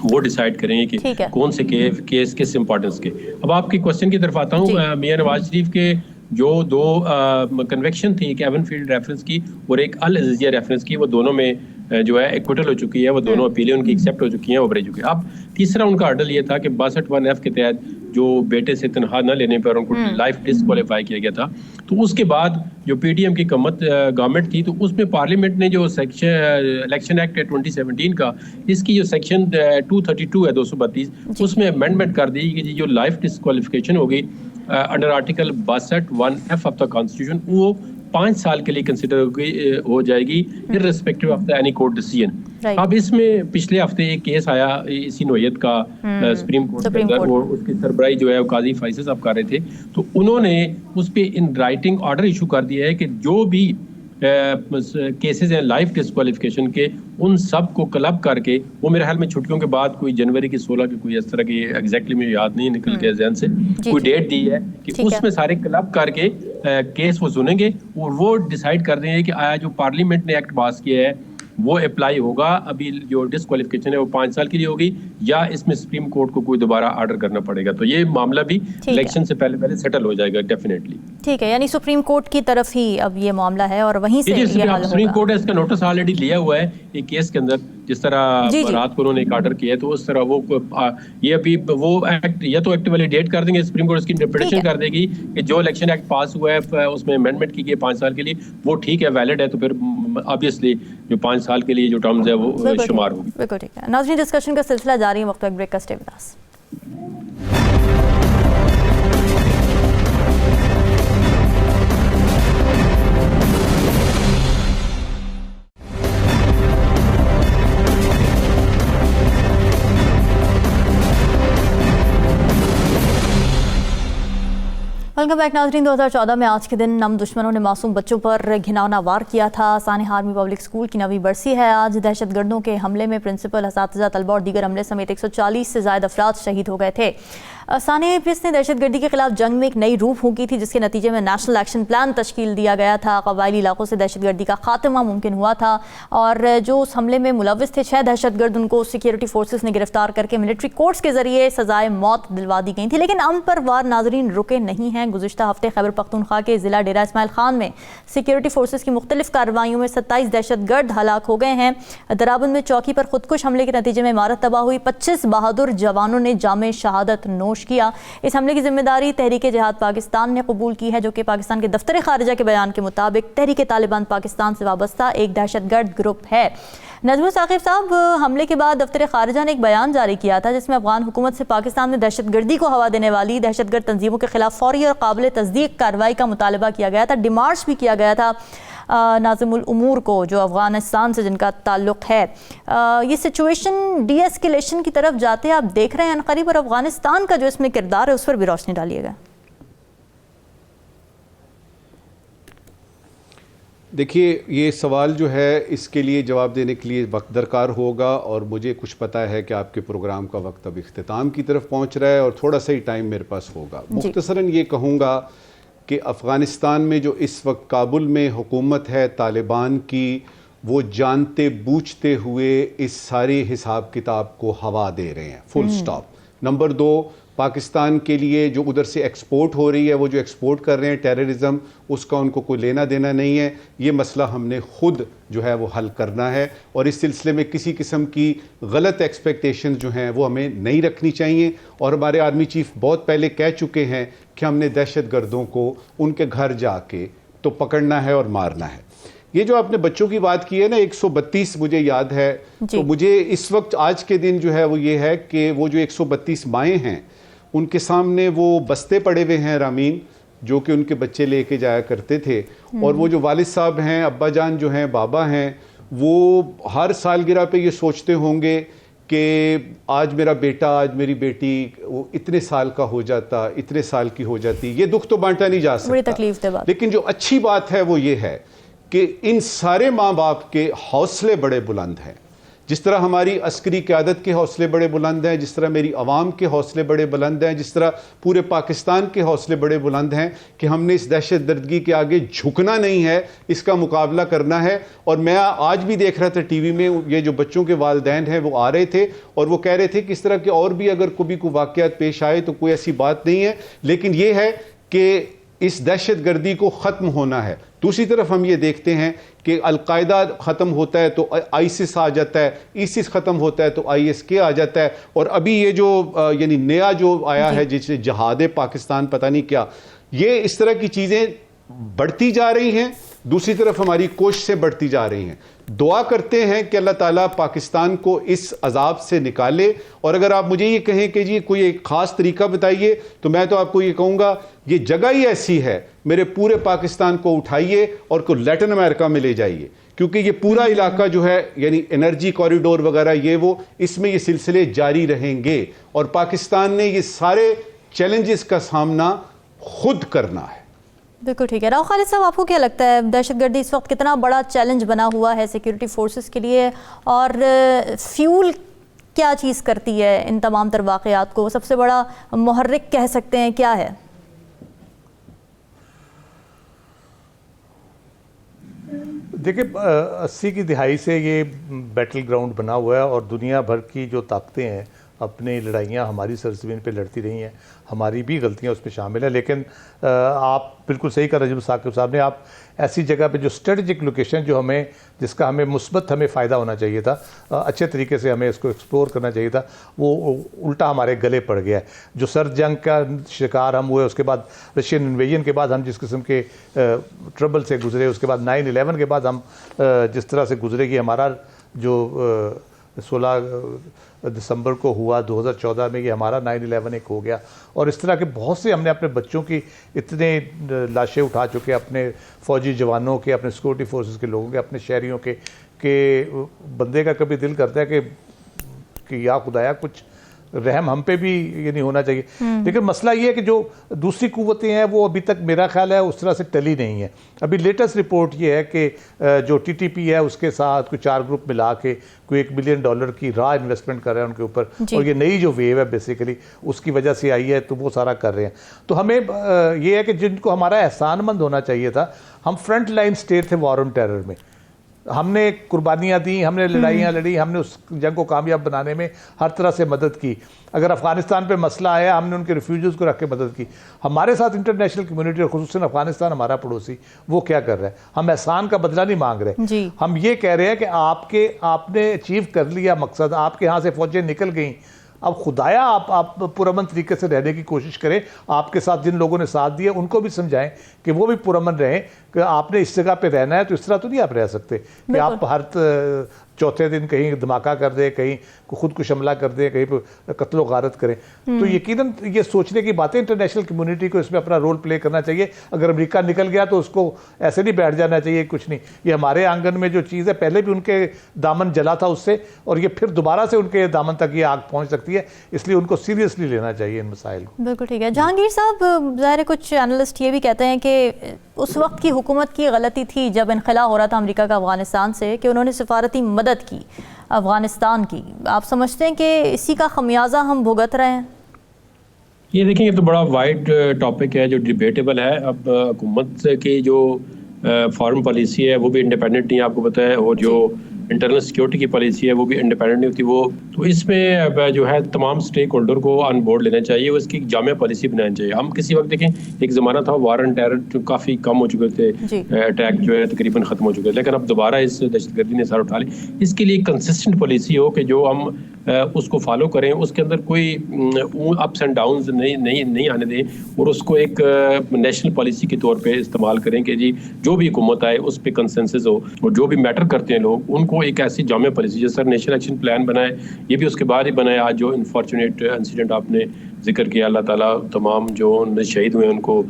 वो डिसाइड करेंगे कि कौन से केस किस इंपॉर्टेंस के। अब आपकी क्वेश्चन की तरफ आता हूँ। मियां नवाज शरीफ के जो 2 कन्वेक्शन थी, एक एवनफील्ड रेफरेंस की और एक अल अज़ीज़िया रेफरेंस की, वो दोनों में जो है एक्विटल हो चुकी है, वो दोनों अपीलें उनकी एक्सेप्ट हो चुकी हैं, वो भरी चुकी है। अब तीसरा उनका हर्डल ये था कि 62(1)(f) के तहत जो बेटे से तनख्वाह न लेने पर उनको लाइफ डिस्क्वालीफाई किया गया था। तो उसके बाद जो पीडीएम की गवर्नमेंट थी, तो उसमें पार्लियामेंट ने जो सेक्शन इलेक्शन एक्ट है 2017 का, इसकी जो सेक्शन 232 है 232, उसमें अमेंडमेंट कर दी कि जो लाइफ डिस्क्वालिफिकेशन होगी under article 62(1)(f) of the constitution, वो 5 साल के लिए कंसिडर हो जाएगी irrespective of the any court decision. अब इसमें पिछले हफ्ते एक केस आया इसी नोयत का सुप्रीम कोर्ट के अंदर, और उसकी सरबराही जो है वो काजी फैसल साहब कर रहे थे, तो उन्होंने उस पे इन राइटिंग ऑर्डर इशू कर दिया है कि जो भी केसेस हैं लाइफ डिस्क्वालिफिकेशन के, उन सब को क्लब करके, वो मेरे ख्याल में छुट्टियों के बाद कोई जनवरी की 16 की कोई इस तरह की एग्जैक्टली मुझे याद नहीं निकल के जहन से कोई डेट दी है कि उसमें सारे क्लब करके केस वो सुनेंगे और वो डिसाइड कर रहे हैं कि आया जो पार्लियामेंट ने एक्ट पास किया है वो अप्लाई होगा, अभी जो डिस्क्वालिफिकेशन है वो 5 साल के लिए होगी, या इसमें सुप्रीम कोर्ट को कोई दोबारा ऑर्डर करना पड़ेगा। तो ये मामला भी इलेक्शन से पहले सेटल हो जाएगा डेफिनेटली। ठीक है, यानी सुप्रीम कोर्ट की तरफ ही अब ये मामला है और वहीं से ये हल होगा। सुप्रीम कोर्ट ने इसका नोटिस ऑलरेडी लिया हुआ है एक केस के अंदर, जिस तरह रात को उन्होंने एक ऑर्डर किया है, तो उस तरह वो ये अभी वो एक्ट या तो एक्ट वैलिडेट कर देंगे, सुप्रीम कोर्ट इसकी इंटरप्रिटेशन कर देगी कि जो इलेक्शन एक्ट पास हुआ है उसमें अमेंडमेंट की गई 5 साल के लिए, वो ठीक है, वैलिड है, तो फिर ऑब्वियसली जो 5 साल के लिए जो टर्म्स है वो शुमार होगी। बिल्कुल ठीक है। नाज़रीन, डिस्कशन का सिलसिला जारी है, वक्त ब्रेक का, stay with us. Welcome back नाज़रीन। 2014 में आज के दिन नम दुश्मनों ने मासूम बच्चों पर घिनौना वार किया था। सानिया आर्मी पब्लिक स्कूल की 9वीं बरसी है आज। दहशतगर्दों के हमले में प्रिंसिपल, असातिज़ा, तलबा और दीगर अमले समेत 140 से ज़ायद अफराद शहीद हो गए थे। सानिया APS ने दहशतगर्दी के खिलाफ जंग में एक नई रूह फूंकी थी, जिसके नतीजे में नेशनल एक्शन प्लान तश्कील दिया गया था। कबायली इलाकों से दहशतगर्दी का खात्मा मुमकिन हुआ था और जो उस हमले में मुलविस थे 6 दहशतगर्द, उनको सिक्योरिटी फोर्सेस ने गिरफ्तार करके मिलिट्री कोर्ट्स के जरिए सजाए मौत दिलवा दी गई थी। लेकिन अमन पर वार नाजरीन रुके नहीं हैं। गुज़िश्ता हफ्ते खैबर पख्तूनख्वा के ज़िला डेरा इस्माइल खान में सिक्योरिटी फोर्सेस की मुख्तलिफ कार्रवाइयों में 27 दहशतगर्द हलाक हो गए हैं। दराबंद में चौकी पर खुदकुश हमले के नतीजे में इमारत तबाह हुई। 25 बहादुर जवानों ने जामे शहादत नोश किया। इस हमले की जिम्मेदारी तहरीक जिहाद पाकिस्तान ने कबूल की है, जो कि पाकिस्तान के दफ्तर खारिजा के बयान के मुताबिक तहरीक तालिबान पाकिस्तान से वाबस्ता एक दहशतगर्द ग्रुप है। नजमुल साकिब साहब, हमले के बाद दफ्तर खारिजा ने एक बयान जारी किया था जिसमें अफगान हुकूमत से पाकिस्तान में दहशतगर्दी को हवा देने वाली दहशतगर्द तंजीमों के खिलाफ फौरी और काबिल तस्दीक कार्रवाई का मुतालबा किया गया था। डिमार्च भी किया गया था नाज़िमुल उमूर को, जो अफगानिस्तान से जिनका ताल्लुक है। ये सिचुएशन डीएस्केलेशन की तरफ जाते आप देख रहे हैं अनकरीब, और अफगानिस्तान का जो इसमें किरदार है उस पर भी रोशनी डालिएगा। देखिए, ये सवाल जो है इसके लिए जवाब देने के लिए वक्त दरकार होगा, और मुझे कुछ पता है कि आपके प्रोग्राम का वक्त अब इख्तिताम की तरफ पहुंच रहा है और थोड़ा सा ही टाइम मेरे पास होगा। मुख्तसरन ये कहूँगा कि अफ़गानिस्तान में जो इस वक्त काबुल में हुकूमत है तालिबान की, वो जानते बूझते हुए इस सारे हिसाब किताब को हवा दे रहे हैं, फुल स्टॉप। नंबर 2, पाकिस्तान के लिए जो उधर से एक्सपोर्ट हो रही है, वो जो एक्सपोर्ट कर रहे हैं टेररिज्म, उसका उनको कोई लेना देना नहीं है। ये मसला हमने खुद जो है वो हल करना है, और इस सिलसिले में किसी किस्म की गलत एक्सपेक्टेशन जो हैं वो हमें नहीं रखनी चाहिए। और हमारे आर्मी चीफ बहुत पहले कह चुके हैं कि हमने दहशतगर्दों को उनके घर जाके तो पकड़ना है और मारना है। ये जो आपने बच्चों की बात की है ना, 132 मुझे याद है, तो मुझे इस वक्त आज के दिन जो है वो ये है कि वो जो 132 माएँ हैं उनके सामने वो बस्ते पड़े हुए हैं रामीन, जो कि उनके बच्चे लेके जाया करते थे। और वो जो वालिद साहब हैं, अब्बा जान जो हैं, बाबा हैं, वो हर सालगिरह पे ये सोचते होंगे कि आज मेरा बेटा, आज मेरी बेटी वो इतने साल का हो जाता, इतने साल की हो जाती। ये दुख तो बांटा नहीं जा सकता, बड़ी तकलीफ है बात। लेकिन जो अच्छी बात है वो ये है कि इन सारे माँ बाप के हौसले बड़े बुलंद हैं। जिस तरह हमारी अस्करी क़यादत के हौसले बड़े बुलंद हैं, जिस तरह मेरी आवाम के हौसले बड़े बुलंद हैं, जिस तरह पूरे पाकिस्तान के हौसले बड़े बुलंद हैं कि हमने इस दहशतगर्दी के आगे झुकना नहीं है, इसका मुकाबला करना है। और मैं आज भी देख रहा था टीवी में, ये जो बच्चों के वालिदैन हैं वो आ रहे थे और वो कह रहे थे कि इस तरह के और भी अगर कभी कोई वाक़यात पेश आए तो कोई ऐसी बात नहीं है, लेकिन ये है कि इस दहशतगर्दी को ख़त्म होना है। दूसरी तरफ हम ये देखते हैं कि अलकायदा ख़त्म होता है तो आईसिस आ जाता है, ISIS ख़त्म होता है तो ISK आ जाता है, और अभी ये जो यानी नया जो आया है जिसे जहाद पाकिस्तान पता नहीं क्या, ये इस तरह की चीज़ें बढ़ती जा रही हैं। दूसरी तरफ हमारी कोशिशें बढ़ती जा रही हैं। दुआ करते हैं कि अल्लाह ताला पाकिस्तान को इस अजाब से निकाले। और अगर आप मुझे ये कहें कि जी कोई एक ख़ास तरीका बताइए, तो मैं तो आपको ये कहूँगा, ये जगह ही ऐसी है, मेरे पूरे पाकिस्तान को उठाइए और को लैटिन अमेरिका में ले जाइए, क्योंकि ये पूरा इलाका जो है, यानी एनर्जी कॉरिडोर वगैरह ये वो, इसमें ये सिलसिले जारी रहेंगे और पाकिस्तान ने ये सारे चैलेंजेस का सामना खुद करना है। बिल्कुल ठीक है। राव खालिद साहब, आपको क्या लगता है दहशतगर्दी इस वक्त कितना बड़ा चैलेंज बना हुआ है सिक्योरिटी फोर्सेस के लिए, और फ्यूल क्या चीज़ करती है इन तमाम तर वाक़यात को? सबसे बड़ा मुहर्रिक कह सकते हैं, क्या है? देखिए, 80 की दिहाई से ये बैटल ग्राउंड बना हुआ है और दुनिया भर की जो ताकतें हैं अपनी लड़ाइयाँ हमारी सरजमीन पे लड़ती रही हैं, हमारी भी गलतियाँ उसमें शामिल है। लेकिन आप बिल्कुल सही कर रहे हैं साकिब साहब ने, आप ऐसी जगह पे जो स्ट्रेटजिक लोकेशन जो हमें, जिसका हमें मुस्बत हमें फ़ायदा होना चाहिए था, अच्छे तरीके से हमें इसको एक्सप्लोर करना चाहिए था, वो उल्टा हमारे गले पड़ गया है। जो सर्द जंग का शिकार हम हुए, उसके बाद रशियन इन्वेजन के बाद हम जिस किस्म के ट्रबल से गुजरे, उसके बाद 9/11 के बाद हम जिस तरह से गुजरे कि हमारा जो 16 दिसंबर को हुआ 2014 में, ये हमारा 9/11 एक हो गया। और इस तरह के बहुत से हमने अपने बच्चों की इतने लाशें उठा चुके, अपने फ़ौजी जवानों के, अपने सिक्योरिटी फोर्सेस के लोगों के, अपने शहरियों के बंदे का कभी दिल करता है कि या खुदाया कुछ रहम हम पे भी ये नहीं होना चाहिए। लेकिन मसला ये है कि जो दूसरी कुव्वतें हैं वो अभी तक मेरा ख्याल है उस तरह से टली नहीं है। अभी लेटेस्ट रिपोर्ट ये है कि जो TTP है उसके साथ कुछ 4 ग्रुप मिला के कोई $1 बिलियन की रॉ इन्वेस्टमेंट कर रहे हैं उनके ऊपर, और ये नई जो वेव है बेसिकली उसकी वजह से आई है, तो वो सारा कर रहे हैं। तो हमें ये है कि जिनको हमारा एहसानमंद होना चाहिए था, हम फ्रंट लाइन स्टेट थे वॉर ऑन टेरर में, हमने कुर्बानियाँ दी, हमने लड़ाइयाँ लड़ी, हमने उस जंग को कामयाब बनाने में हर तरह से मदद की। अगर अफ़गानिस्तान पे मसला आया, हमने उनके रिफ्यूजीज़ को रख के मदद की। हमारे साथ इंटरनेशनल कम्युनिटी और खुसूसन अफ़गानिस्तान हमारा पड़ोसी, वो क्या कर रहा है? हम एहसान का बदला नहीं मांग रहे, हम ये कह रहे हैं कि आपने अचीव कर लिया मकसद, आपके यहाँ से फ़ौजें निकल गई, अब खुदाया आप पुरअमन तरीके से रहने की कोशिश करें। आपके साथ जिन लोगों ने साथ दिया उनको भी समझाएं कि वो भी पुरअमन रहें, कि आपने इस जगह पे रहना है, तो इस तरह तो नहीं आप रह सकते कि आप हर चौथे दिन कहीं धमाका कर दें, कहीं खुद कुछ हमला कर दें, कहीं पर कत्लो गारत करें। तो यकीनन ये सोचने की बातें इंटरनेशनल कम्युनिटी को इसमें अपना रोल प्ले करना चाहिए। अगर अमेरिका निकल गया तो उसको ऐसे नहीं बैठ जाना चाहिए, कुछ नहीं, ये हमारे आंगन में जो चीज़ है, पहले भी उनके दामन जला था उससे, और ये फिर दोबारा से उनके दामन तक ये आग पहुँच सकती है, इसलिए उनको सीरियसली लेना चाहिए इन मसाइल को। बिल्कुल ठीक है। जहांगीर साहब, ज़ाहिर है कुछ एनालिस्ट ये भी कहते हैं कि उस वक्त की हुकूमत की गलती थी जब इनखला हो रहा था अमेरिका का अफ़गानिस्तान से, कि उन्होंने सिफारती मदद की अफ़गानिस्तान की। आप समझते हैं कि इसी का खमियाजा हम भुगत रहे हैं? ये देखें, ये तो बड़ा वाइड टॉपिक है जो डिबेटेबल है। अब हुकूमत की जो फॉरेन पॉलिसी है वो भी इंडिपेंडेंट नहीं, आपको पता है, और जो इंटरनल सिक्योरिटी की पॉलिसी है वो भी इंडिपेंडेंट नहीं होती। वो तो इसमें अब जो है तमाम स्टेक होल्डर को ऑन बोर्ड लेना चाहिए, उसकी जामिया पॉलिसी बनानी चाहिए। हम किसी वक्त देखें, एक ज़माना था वार एंड टेरर जो काफ़ी कम हो चुके थे, अटैक जो है तकरीबन ख़त्म हो चुके थे, लेकिन अब दोबारा इस दहशतगर्दी ने सर उठा ली। इसके लिए कंसिस्टेंट पॉलिसी हो कि जो हम उसको फॉलो करें, उसके अंदर कोई अप्स एंड डाउन्स नहीं आने दें, और उसको एक नेशनल पॉलिसी के तौर पे इस्तेमाल करें कि जी जो भी हुकूमत आए उस पर कंसेंसस हो, और जो भी मैटर करते हैं लोग उनको एक ऐसी जामिया पॉलिसी, जैसे नेशनल एक्शन प्लान बनाए, ये भी उसके बाद ही बनाए। आज जो अनफॉर्चुनेट इंसिडेंट आपने जिक्र किया, अल्लाह ताला तमाम जो शहीद हुए उनको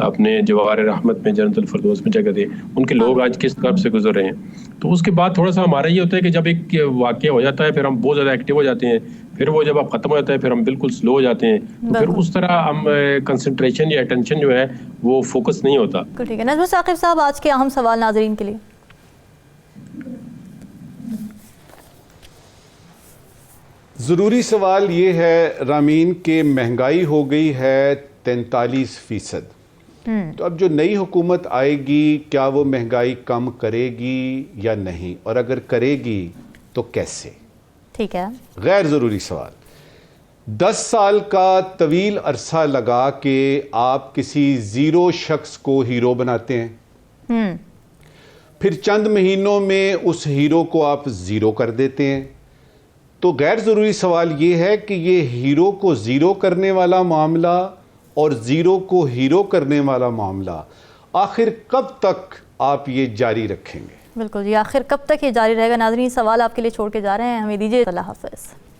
अपने जवाहर रहमत में जन्नतुल फिरदौस में जगह दे, उनके लोग आज किस तरफ से गुजर रहे हैं। तो उसके बाद थोड़ा सा हमारा ये होता है कि जब एक वाक़या हो जाता है फिर हम बहुत ज़्यादा एक्टिव हो जाते हैं, फिर वो जब आप ख़त्म हो जाता है फिर हम बिल्कुल स्लो हो जाते हैं, तो फिर उस तरह हम कंसंट्रेशन या अटेंशन जो है वो फोकस नहीं होता। ठीक है। नज़मुल साकिब साहब, आज के अहम सवाल नाज़रीन के लिए। ज़रूरी सवाल ये है रामीन, के महंगाई हो गई है 43%। तो अब जो नई हुकूमत आएगी क्या वो महंगाई कम करेगी या नहीं, और अगर करेगी तो कैसे? ठीक है। गैर ज़रूरी सवाल। 10 साल का तवील अरसा लगा के आप किसी ज़ीरो शख्स को हीरो बनाते हैं, फिर चंद महीनों में उस हीरो को आप ज़ीरो कर देते हैं। तो गैर ज़रूरी सवाल ये है कि ये हीरो को ज़ीरो करने वाला मामला और ज़ीरो को हीरो करने वाला मामला आखिर कब तक आप ये जारी रखेंगे? बिल्कुल जी, आखिर कब तक ये जारी रहेगा? नाज़रीन, सवाल आपके लिए छोड़ के जा रहे हैं, हमें दीजिए। अल्लाह हाफ़िज़।